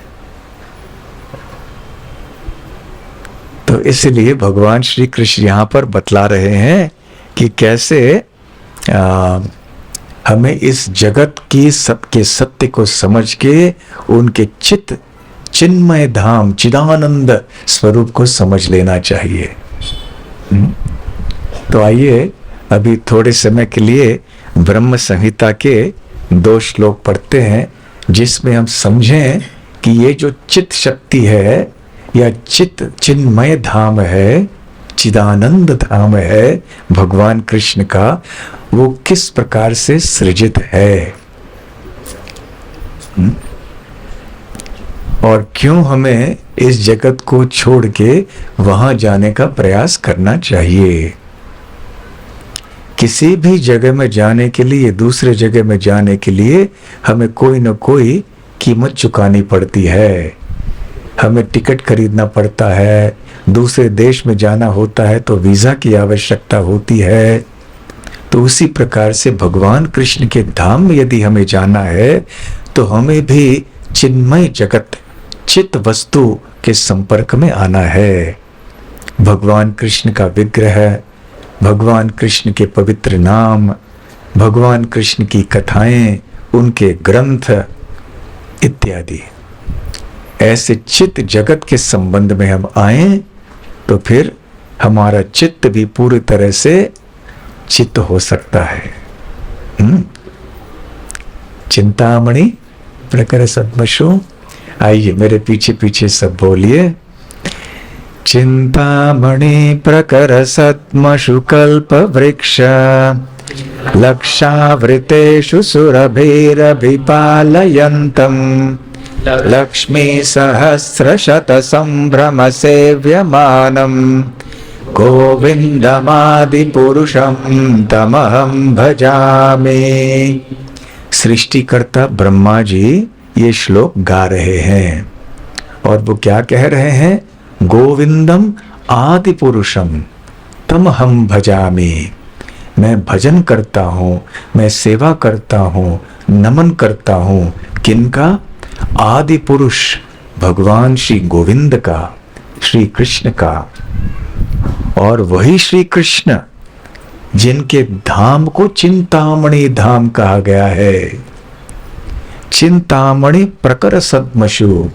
तो इसलिए भगवान श्री कृष्ण यहां पर बतला रहे हैं कि कैसे हमें इस जगत की सबके सत्य को समझ के उनके चित्त चिन्मय धाम चिदानंद स्वरूप को समझ लेना चाहिए। तो आइए अभी थोड़े समय के लिए ब्रह्म संहिता के 2 श्लोक पढ़ते हैं, जिसमें हम समझें कि ये जो चित्त शक्ति है या चित्त चिन्मय धाम है, चिदानंद धाम है भगवान कृष्ण का, वो किस प्रकार से सृजित है और क्यों हमें इस जगत को छोड़ के वहां जाने का प्रयास करना चाहिए। किसी भी जगह में जाने के लिए, दूसरे जगह में जाने के लिए हमें कोई न कोई कीमत चुकानी पड़ती है। हमें टिकट खरीदना पड़ता है, दूसरे देश में जाना होता है तो वीजा की आवश्यकता होती है। तो उसी प्रकार से भगवान कृष्ण के धाम में यदि हमें जाना है तो हमें भी चिन्मय जगत चित्त वस्तु के संपर्क में आना है। भगवान कृष्ण का विग्रह, भगवान कृष्ण के पवित्र नाम, भगवान कृष्ण की कथाएं, उनके ग्रंथ इत्यादि, ऐसे चित्त जगत के संबंध में हम आए तो फिर हमारा चित्त भी पूरी तरह से चित्त हो सकता है। चिंतामणि प्रकर सद्मशु, आइए मेरे पीछे पीछे सब बोलिए। चिंतामणि प्रकर सद्मशु कल्प वृक्ष लक्षावृतेषु सुरभिरभिपालयन्तम् लक्ष्मी सहस्रशत संभ्रम सेव्यमानम् गोविंदमादि पुरुषम तमहं भजामि। सृष्टिकर्ता ब्रह्मा जी ये श्लोक गा रहे हैं और वो क्या कह रहे हैं? गोविंदम आदि पुरुषम तमहं भजामि। मैं भजन करता हूँ, मैं सेवा करता हूँ, नमन करता हूँ। किनका? आदि पुरुष भगवान श्री गोविंद का, श्री कृष्ण का। और वही श्री कृष्ण जिनके धाम को चिंतामणि धाम कहा गया है। चिंतामणि प्रकर सद्मसु,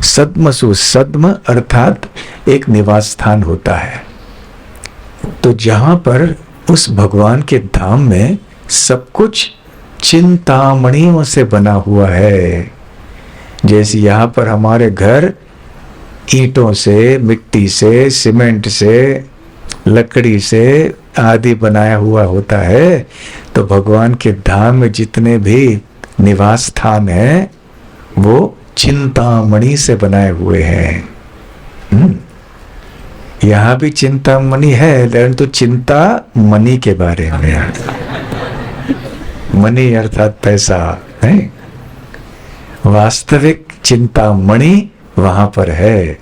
सद्मसु, सद्म अर्थात एक निवास स्थान होता है। तो जहां पर उस भगवान के धाम में सब कुछ चिंतामणियों से बना हुआ है। जैसे यहाँ पर हमारे घर ईंटों से, मिट्टी से, सीमेंट से, लकड़ी से आदि बनाया हुआ होता है, तो भगवान के धाम में जितने भी निवास स्थान हैं वो चिंतामणि से बनाए हुए हैं। यहाँ भी चिंतामणि है, लेकिन तो चिंता मणि के बारे में, मणि अर्थात पैसा है। वास्तविक चिंतामणि वहां पर है।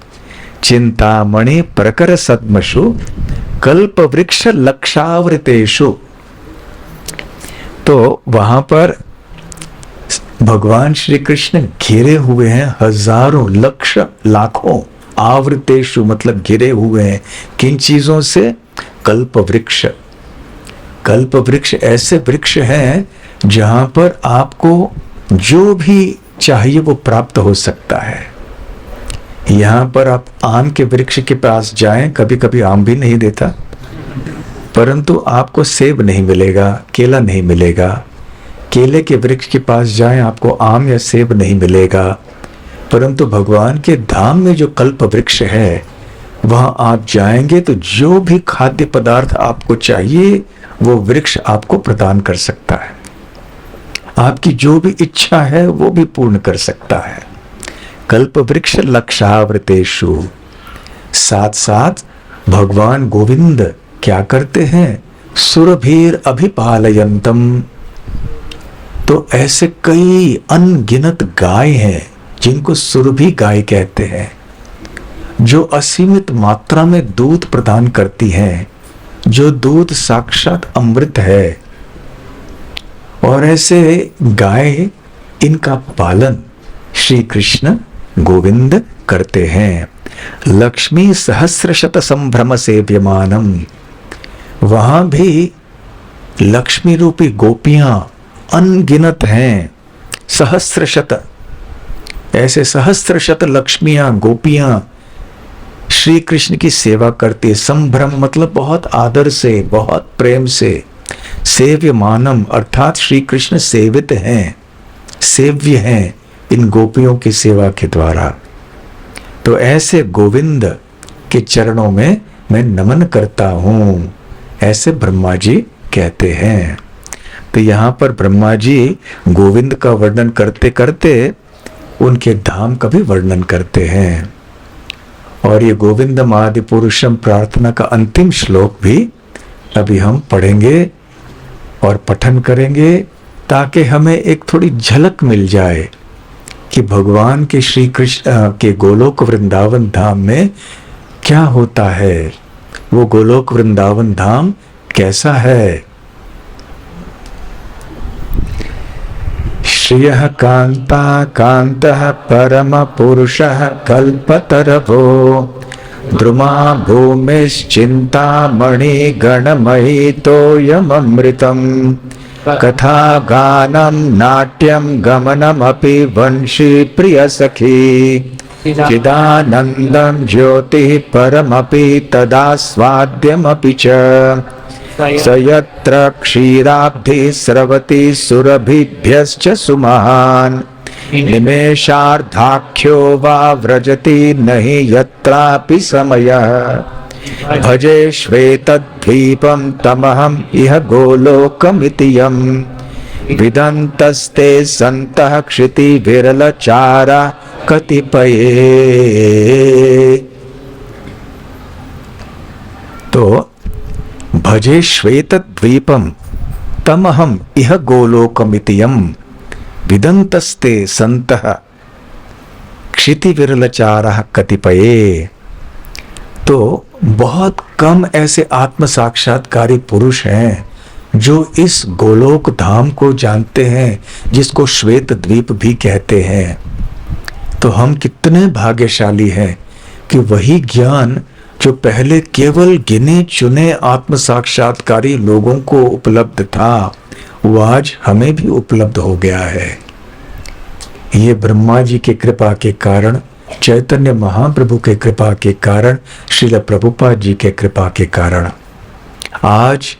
चिंतामणि प्रकर सद्मसु कल्प वृक्ष लक्षावृतेषु। तो वहां पर भगवान श्री कृष्ण घिरे हुए हैं हजारों, लक्ष, लाखों, आवृतेषु मतलब घिरे हुए हैं किन चीजों से? कल्प वृक्ष। कल्प वृक्ष ऐसे वृक्ष हैं जहां पर आपको जो भी चाहिए वो प्राप्त हो सकता है। यहां पर आप आम के वृक्ष के पास जाएं, कभी कभी आम भी नहीं देता, परंतु आपको सेब नहीं मिलेगा, केला नहीं मिलेगा। केले के वृक्ष के पास जाएं, आपको आम या सेब नहीं मिलेगा। परंतु भगवान के धाम में जो कल्प वृक्ष है वहां आप जाएंगे तो जो भी खाद्य पदार्थ आपको चाहिए वो वृक्ष आपको प्रदान कर सकता है। आपकी जो भी इच्छा है वो भी पूर्ण कर सकता है। कल्प वृक्ष लक्षावृतेषु। साथ साथ भगवान गोविंद क्या करते हैं? सुरभीर अभिपालयंतम। तो ऐसे कई अनगिनत गाय हैं जिनको सुरभि गाय कहते हैं, जो असीमित मात्रा में दूध प्रदान करती हैं, जो दूध साक्षात अमृत है। और ऐसे गाय, इनका पालन श्री कृष्ण गोविंद करते हैं। लक्ष्मी सहस्रशत संभ्रम सेव्यमानम। वहां भी लक्ष्मी रूपी गोपियां अनगिनत हैं, सहस्रशत, ऐसे सहस्रशत लक्ष्मियां, गोपियां श्री कृष्ण की सेवा करती है। संभ्रम मतलब बहुत आदर से, बहुत प्रेम से। सेव्यमानम अर्थात श्री कृष्ण सेवित हैं, सेव्य हैं इन गोपियों की सेवा के द्वारा। तो ऐसे गोविंद के चरणों में मैं नमन करता हूं, ऐसे ब्रह्मा जी कहते हैं। तो यहां पर ब्रह्मा जी गोविंद का वर्णन करते करते उनके धाम का भी वर्णन करते हैं। और ये गोविंदम आदि पुरुषम प्रार्थना का अंतिम श्लोक भी अभी हम पढ़ेंगे और पठन करेंगे, ताकि हमें एक थोड़ी झलक मिल जाए कि भगवान के श्री कृष्ण के गोलोक वृंदावन धाम में क्या होता है, वो गोलोक वृंदावन धाम कैसा है। श्रियः कांता कांतः परम पुरुषः कल्पतरवो द्रुमा भूमिश्चिंतामणि गणमयि तोयमृतम् कथा गानम नाट्यम गमनमपि वंशी प्रिय सखी चिदानंदम ज्योति परमपि तदास्वाद्यमपि च स यत्र क्षीराब्धि स्रवति सुरभिभ्यश्च सुमहान् निमेषार्धाख्यो वा व्रजति नहि यत्रापि समयः भजे श्वेतद्वीपं तमहं इह गोलोकमिति यम् विदन्तस्ते सन्तः क्षितिविरलचारा कतिपये। तो भजे श्वेतद्वीपं तमहं इह गोलोकमिति यम् विदन्तस्ते सन्तः क्षितिविरलचारा कतिपये। तो बहुत कम ऐसे आत्म साक्षात्कारी पुरुष हैं जो इस गोलोक धाम को जानते हैं, जिसको श्वेत द्वीप भी कहते हैं। तो हम कितने भाग्यशाली हैं कि वही ज्ञान जो पहले केवल गिने चुने आत्म साक्षात्कारी लोगों को उपलब्ध था, वो आज हमें भी उपलब्ध हो गया है। ये ब्रह्मा जी की कृपा के कारण, चैतन्य महाप्रभु के कृपा के कारण, श्रील प्रभुपाद जी के कृपा के कारण आज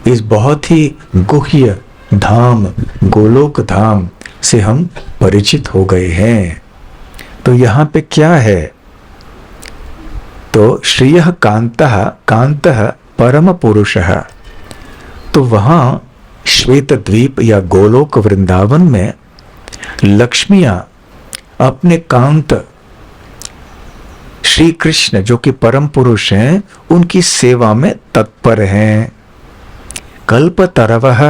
इस बहुत ही गुह्य धाम, गोलोक धाम से हम परिचित हो गए हैं। तो यहाँ पे क्या है? तो श्रियः कांतः कांतः परम पुरुषः। तो वहां श्वेत द्वीप या गोलोक वृंदावन में लक्ष्मियां अपने कांत श्री कृष्ण जो कि परम पुरुष हैं, उनकी सेवा में तत्पर हैं। कल्पतरवः,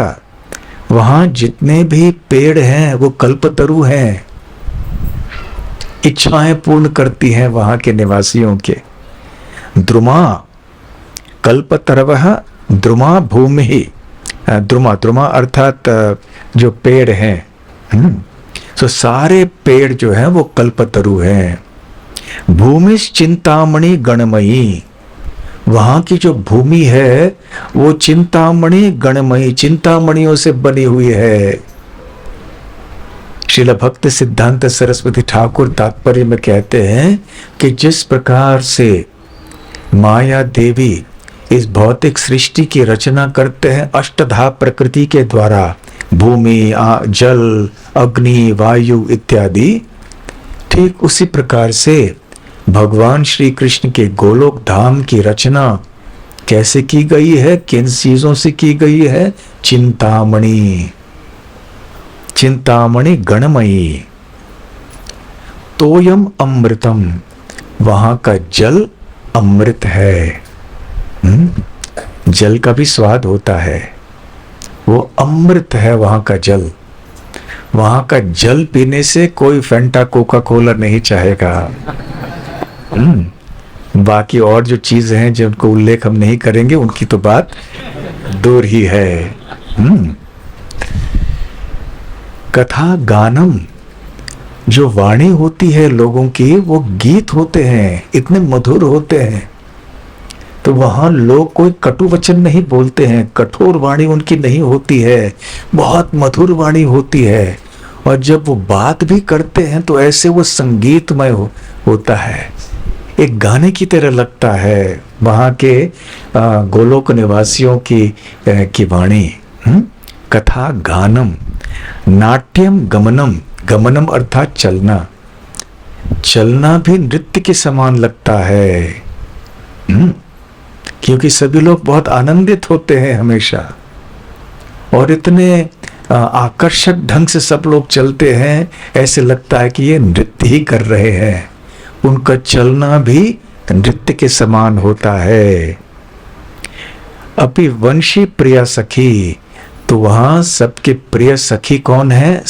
वहां जितने भी पेड़ हैं वो कल्पतरु हैं, इच्छाएं पूर्ण करती हैं वहां के निवासियों के। द्रुमा, कल्पतरवः द्रुमा भूमि ही, द्रुमा द्रुमा अर्थात जो पेड़ हैं, तो सारे पेड़ जो हैं वो कल्पतरु हैं। भूमिश चिंतामणि गणमयी, वहां की जो भूमि है वो चिंतामणि गणमयी, चिंतामणियों से बनी हुई है। श्रील भक्त सिद्धांत सरस्वती ठाकुर तात्पर्य में कहते हैं कि जिस प्रकार से माया देवी इस भौतिक सृष्टि की रचना करते हैं अष्टधा प्रकृति के द्वारा, भूमि, जल, अग्नि, वायु इत्यादि, ठीक उसी प्रकार से भगवान श्री कृष्ण के गोलोक धाम की रचना कैसे की गई है, किन चीजों से की गई है? चिंतामणि, चिंतामणि गणमयी। तोयम अमृतम, वहां का जल अमृत है। जल का भी स्वाद होता है, वो अमृत है वहां का जल। वहां का जल पीने से कोई फेंटा कोका कोला नहीं चाहेगा। बाकी और जो चीजें हैं जिनको उल्लेख हम नहीं करेंगे, उनकी तो बात दूर ही है। कथा गानम, जो वाणी होती है लोगों की, वो गीत होते हैं, इतने मधुर होते हैं। तो वहां लोग कोई कटु वचन नहीं बोलते हैं, कठोर वाणी उनकी नहीं होती है, बहुत मधुर वाणी होती है। और जब वो बात भी करते हैं तो ऐसे वो संगीतमय होता है, एक गाने की तरह लगता है वहां के गोलोक निवासियों की वाणी। कथा गानम, नाट्यम गमनम, गमनम अर्थात चलना, चलना भी नृत्य के समान लगता है। क्योंकि सभी लोग बहुत आनंदित होते हैं हमेशा, और इतने आकर्षक ढंग से सब लोग चलते हैं, ऐसे लगता है कि ये नृत्य ही कर रहे हैं। उनका चलना भी नृत्य के समान होता है। अपि वंशी प्रिय सखी, तो वहां सबके प्रिय सखी कौन है?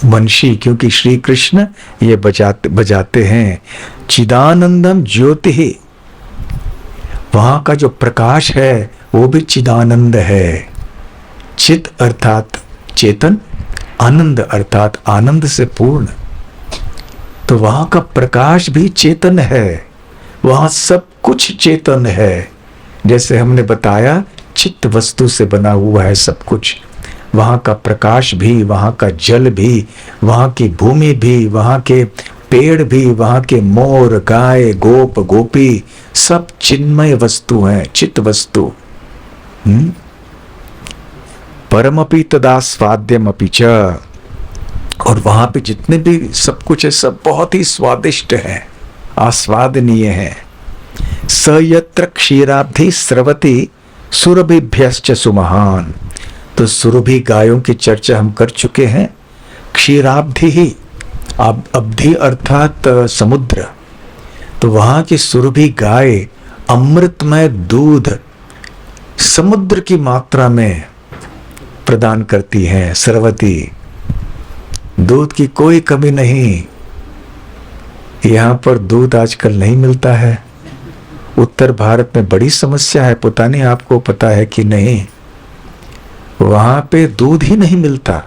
वंशी, क्योंकि श्री कृष्ण ये बजाते हैं। चिदानंदम ज्योति ही, वहां का जो प्रकाश है वो भी चिदानंद है। चित अर्थात चेतन, आनंद अर्थात आनंद से पूर्ण। तो वहां का प्रकाश भी चेतन है, वहां सब कुछ चेतन है। जैसे हमने बताया चित्त वस्तु से बना हुआ है सब कुछ। वहां का प्रकाश भी, वहां का जल भी, वहां की भूमि भी, वहां के पेड़ भी, वहां के मोर, गाय, गोप, गोपी, सब चिन्मय वस्तु हैं, चित्त वस्तु। परमपि तदा स्वाद्यमपि च, और वहां पे जितने भी सब कुछ है सब बहुत ही स्वादिष्ट है, आस्वादनीय है। स यत्र क्षीराब्धि स्रवति सुरभिभ्यश्च सुमहान, तो सुरभि गायों की चर्चा हम कर चुके हैं। क्षीराब्धि ही, अब्धि अर्थात समुद्र, तो वहां की सुरभि गाय अमृतमय दूध समुद्र की मात्रा में प्रदान करती हैं। सरवती, दूध की कोई कमी नहीं। यहां पर दूध आजकल नहीं मिलता है। उत्तर भारत में बड़ी समस्या है, पता नहीं आपको पता है कि नहीं। वहां पे दूध ही नहीं मिलता।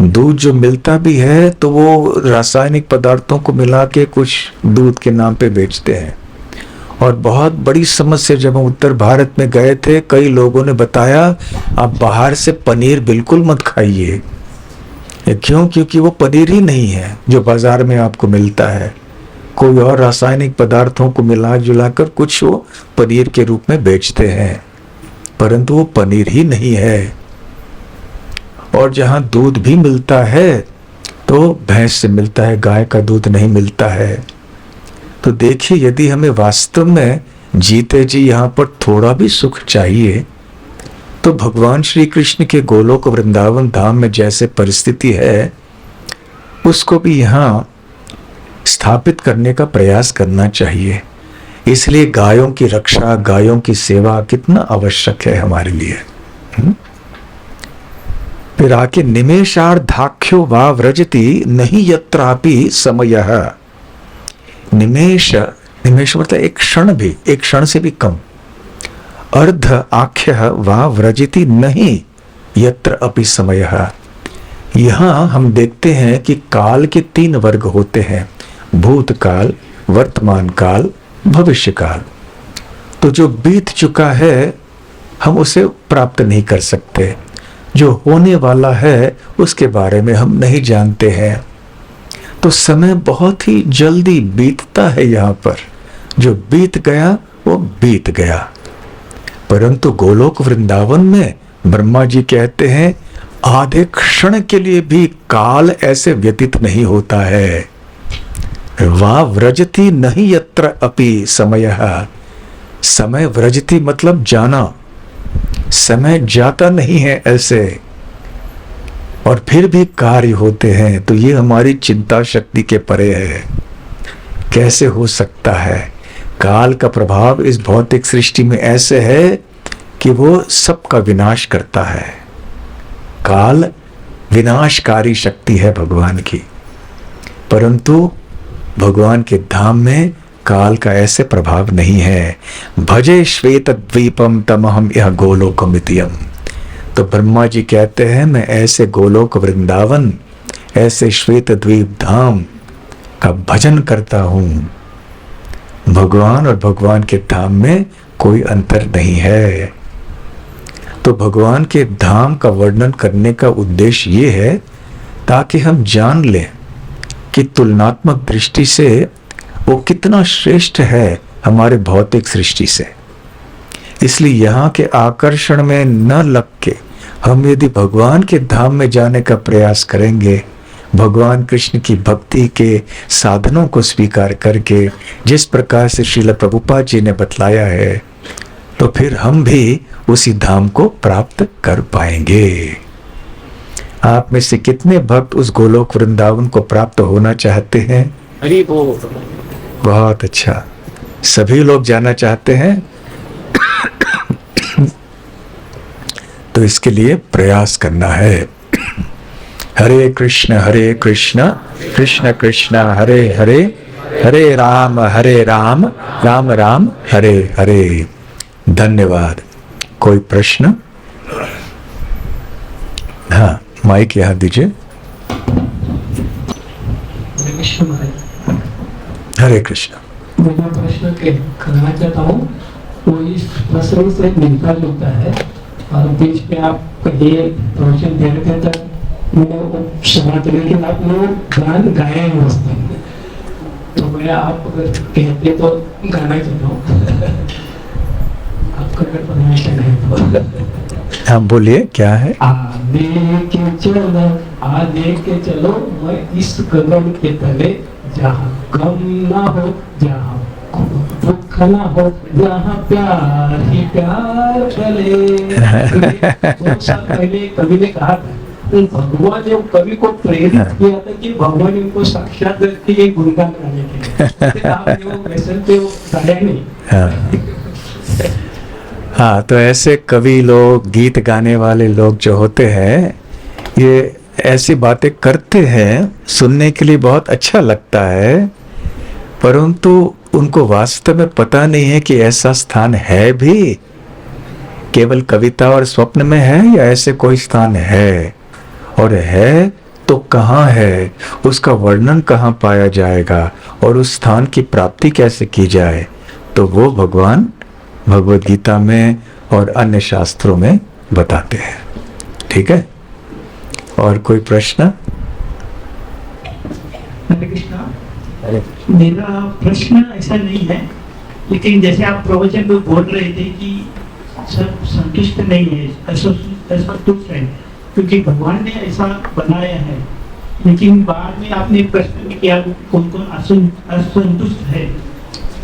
दूध जो मिलता भी है तो वो रासायनिक पदार्थों को मिला के कुछ दूध के नाम पे बेचते हैं। और बहुत बड़ी समस्या, जब हम उत्तर भारत में गए थे, कई लोगों ने बताया आप बाहर से पनीर बिल्कुल मत खाइए। क्यों? क्योंकि वो पनीर ही नहीं है जो बाजार में आपको मिलता है। कोई और रासायनिक पदार्थों को मिला जुलाकर कुछ वो पनीर के रूप में बेचते हैं, परंतु वो पनीर ही नहीं है। और जहाँ दूध भी मिलता है तो भैंस से मिलता है, गाय का दूध नहीं मिलता है। तो देखिए, यदि हमें वास्तव में जीते जी यहाँ पर थोड़ा भी सुख चाहिए, तो भगवान श्री कृष्ण के गोलोक वृंदावन धाम में जैसे परिस्थिति है, उसको भी यहाँ स्थापित करने का प्रयास करना चाहिए। इसलिए गायों की रक्षा, गायों की सेवा कितना आवश्यक है हमारे लिए। फिर आके निमेषार्धाख्यो वा व्रजति नहीं यत्रापि समयः। निमेष, निमेष मतलब एक क्षण भी, एक क्षण से भी कम। अर्ध आख्य वा व्रजति नहीं यत्र अपि समयः। यहाँ हम देखते हैं कि काल के 3 वर्ग होते हैं, भूतकाल, वर्तमान काल, भविष्य काल। तो जो बीत चुका है हम उसे प्राप्त नहीं कर सकते, जो होने वाला है उसके बारे में हम नहीं जानते हैं। तो समय बहुत ही जल्दी बीतता है यहाँ पर, जो बीत गया वो बीत गया। परंतु गोलोक वृंदावन में ब्रह्मा जी कहते हैं आधे क्षण के लिए भी काल ऐसे व्यतीत नहीं होता है। वा व्रजति नहीं यत्र अपि समयः। समय व्रजति मतलब जाना, समय जाता नहीं है ऐसे, और फिर भी कार्य होते हैं। तो ये हमारी चिंता शक्ति के परे है। कैसे हो सकता है? काल का प्रभाव इस भौतिक सृष्टि में ऐसे है कि वो सबका विनाश करता है। काल विनाशकारी शक्ति है भगवान की, परंतु भगवान के धाम में काल का ऐसे प्रभाव नहीं है। भजे श्वेत द्वीपम तमहम यह गोलोकमितियम। तो ब्रह्मा जी कहते हैं मैं ऐसे गोलोक वृंदावन, ऐसे श्वेत द्वीप धाम का भजन करता हूं। भगवान और भगवान के धाम में कोई अंतर नहीं है। तो भगवान के धाम का वर्णन करने का उद्देश्य ये है ताकि हम जान लें कि तुलनात्मक दृष्टि से वो कितना श्रेष्ठ है हमारे भौतिक सृष्टि से। इसलिए यहाँ के आकर्षण में न लग के हम यदि भगवान के धाम में जाने का प्रयास करेंगे, भगवान कृष्ण की भक्ति के साधनों को स्वीकार करके जिस प्रकार से श्रील प्रभुपाद जी ने बतलाया है, तो फिर हम भी उसी धाम को प्राप्त कर पाएंगे। आप में से कितने भक्त उस गोलोक वृंदावन को प्राप्त होना चाहते हैं? हरि बोल। बहुत अच्छा, सभी लोग जाना चाहते हैं। तो इसके लिए प्रयास करना है। हरे कृष्ण कृष्ण कृष्ण हरे हरे, हरे राम राम राम हरे हरे। धन्यवाद। कोई प्रश्न? हाँ, माइक यहाँ दीजिए। हरे कृष्ण। मेरा प्रश्न करना चाहता हूँ, वो इस प्रश्न से मिलता जुलता है, और बीच में आप कहिए प्रवचन दे रहे थे तब मैंने सुना था, लेकिन आप लोग गान गाए हैं उस दिन, तो मैं आप अगर कहते तो गाना चाहता हूँ। आपका अगर परमिशन है तो। हाँ बोलिए, क्या है? आगे के चलो मैं इस कदम के तले, जहाँ गम ना हो, जहाँ दुख ना हो, जहाँ प्यार ही प्यार चले। 2 साल पहले कवि ने कहा था, भगवान ने कवि को प्रेरित किया था कि भगवान ने उनको साक्षात करके गुणगान गाने के लिए। आपने वो वैसे तो गाया नहीं। हाँ, तो ऐसे कवि लोग, गीत गाने वाले लोग जो होते हैं, ये ऐसी बातें करते हैं, सुनने के लिए बहुत अच्छा लगता है, परंतु उनको वास्तव में पता नहीं है कि ऐसा स्थान है भी, केवल कविता और स्वप्न में है या ऐसे कोई स्थान है, और है तो कहाँ है, उसका वर्णन कहाँ पाया जाएगा, और उस स्थान की प्राप्ति कैसे की जाए। तो वो भगवान भगवद गीता में और अन्य शास्त्रों में बताते हैं। ठीक है, और कोई प्रश्न? हरे कृष्णा। मेरा प्रश्न ऐसा नहीं है, लेकिन जैसे आप प्रवचन में बोल रहे थे कि सब संतुष्ट नहीं है, असंतुष्ट है, क्योंकि भगवान ने ऐसा बनाया है। लेकिन बाद में आपने प्रश्न भी किया कौन कौन असंतुष्ट है,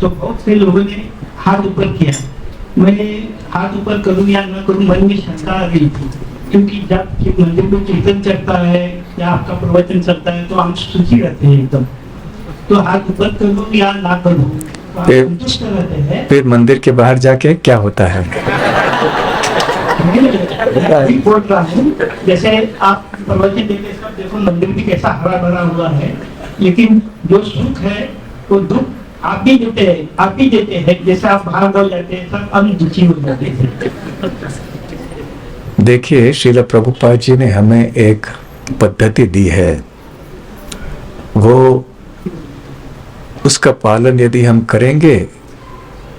तो बहुत से लोगों ने हाथ ऊपर किया। मैं हाथ ऊपर करूं या न करूं, मन में शंका आ गई थी, क्योंकि जब मंदिर में कीर्तन चलता है या आपका प्रवचन चलता है तो हम सुखी रहते हैं एकदम। तो हाथ ऊपर करूं या ना करूं, तो आप संतुष्ट रहते हैं। फिर मंदिर के बाहर जाके क्या होता है? मैं बोल रहा हूँ, जैसे आप प्रवचन देते सब देखो मंदिर भी कैसा हरा भरा हुआ है, लेकिन जो सुख है वो दुख आप भी देते हैं। जैसे आप बाहर हो जाते हैं सब हम दुखी हो जाते हैं। देखिए, श्रील प्रभुपाद जी ने हमें एक पद्धति दी है, वो उसका पालन यदि हम करेंगे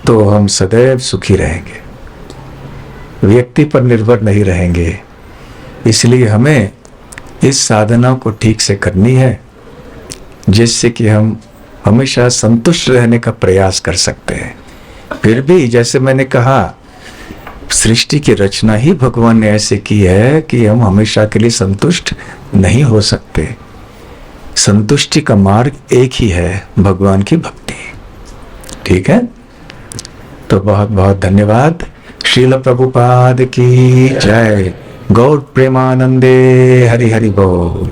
तो हम सदैव सुखी रहेंगे, व्यक्ति पर निर्भर नहीं रहेंगे। इसलिए हमें इस साधना को ठीक से करनी है, जिससे कि हम हमेशा संतुष्ट रहने का प्रयास कर सकते हैं। फिर भी जैसे मैंने कहा, सृष्टि की रचना ही भगवान ने ऐसे की है कि हम हमेशा के लिए संतुष्ट नहीं हो सकते। संतुष्टि का मार्ग एक ही है, भगवान की भक्ति। ठीक है, तो बहुत बहुत धन्यवाद। श्रील प्रभुपाद की जय। गौर प्रेमानंदे। हरि हरि बोल।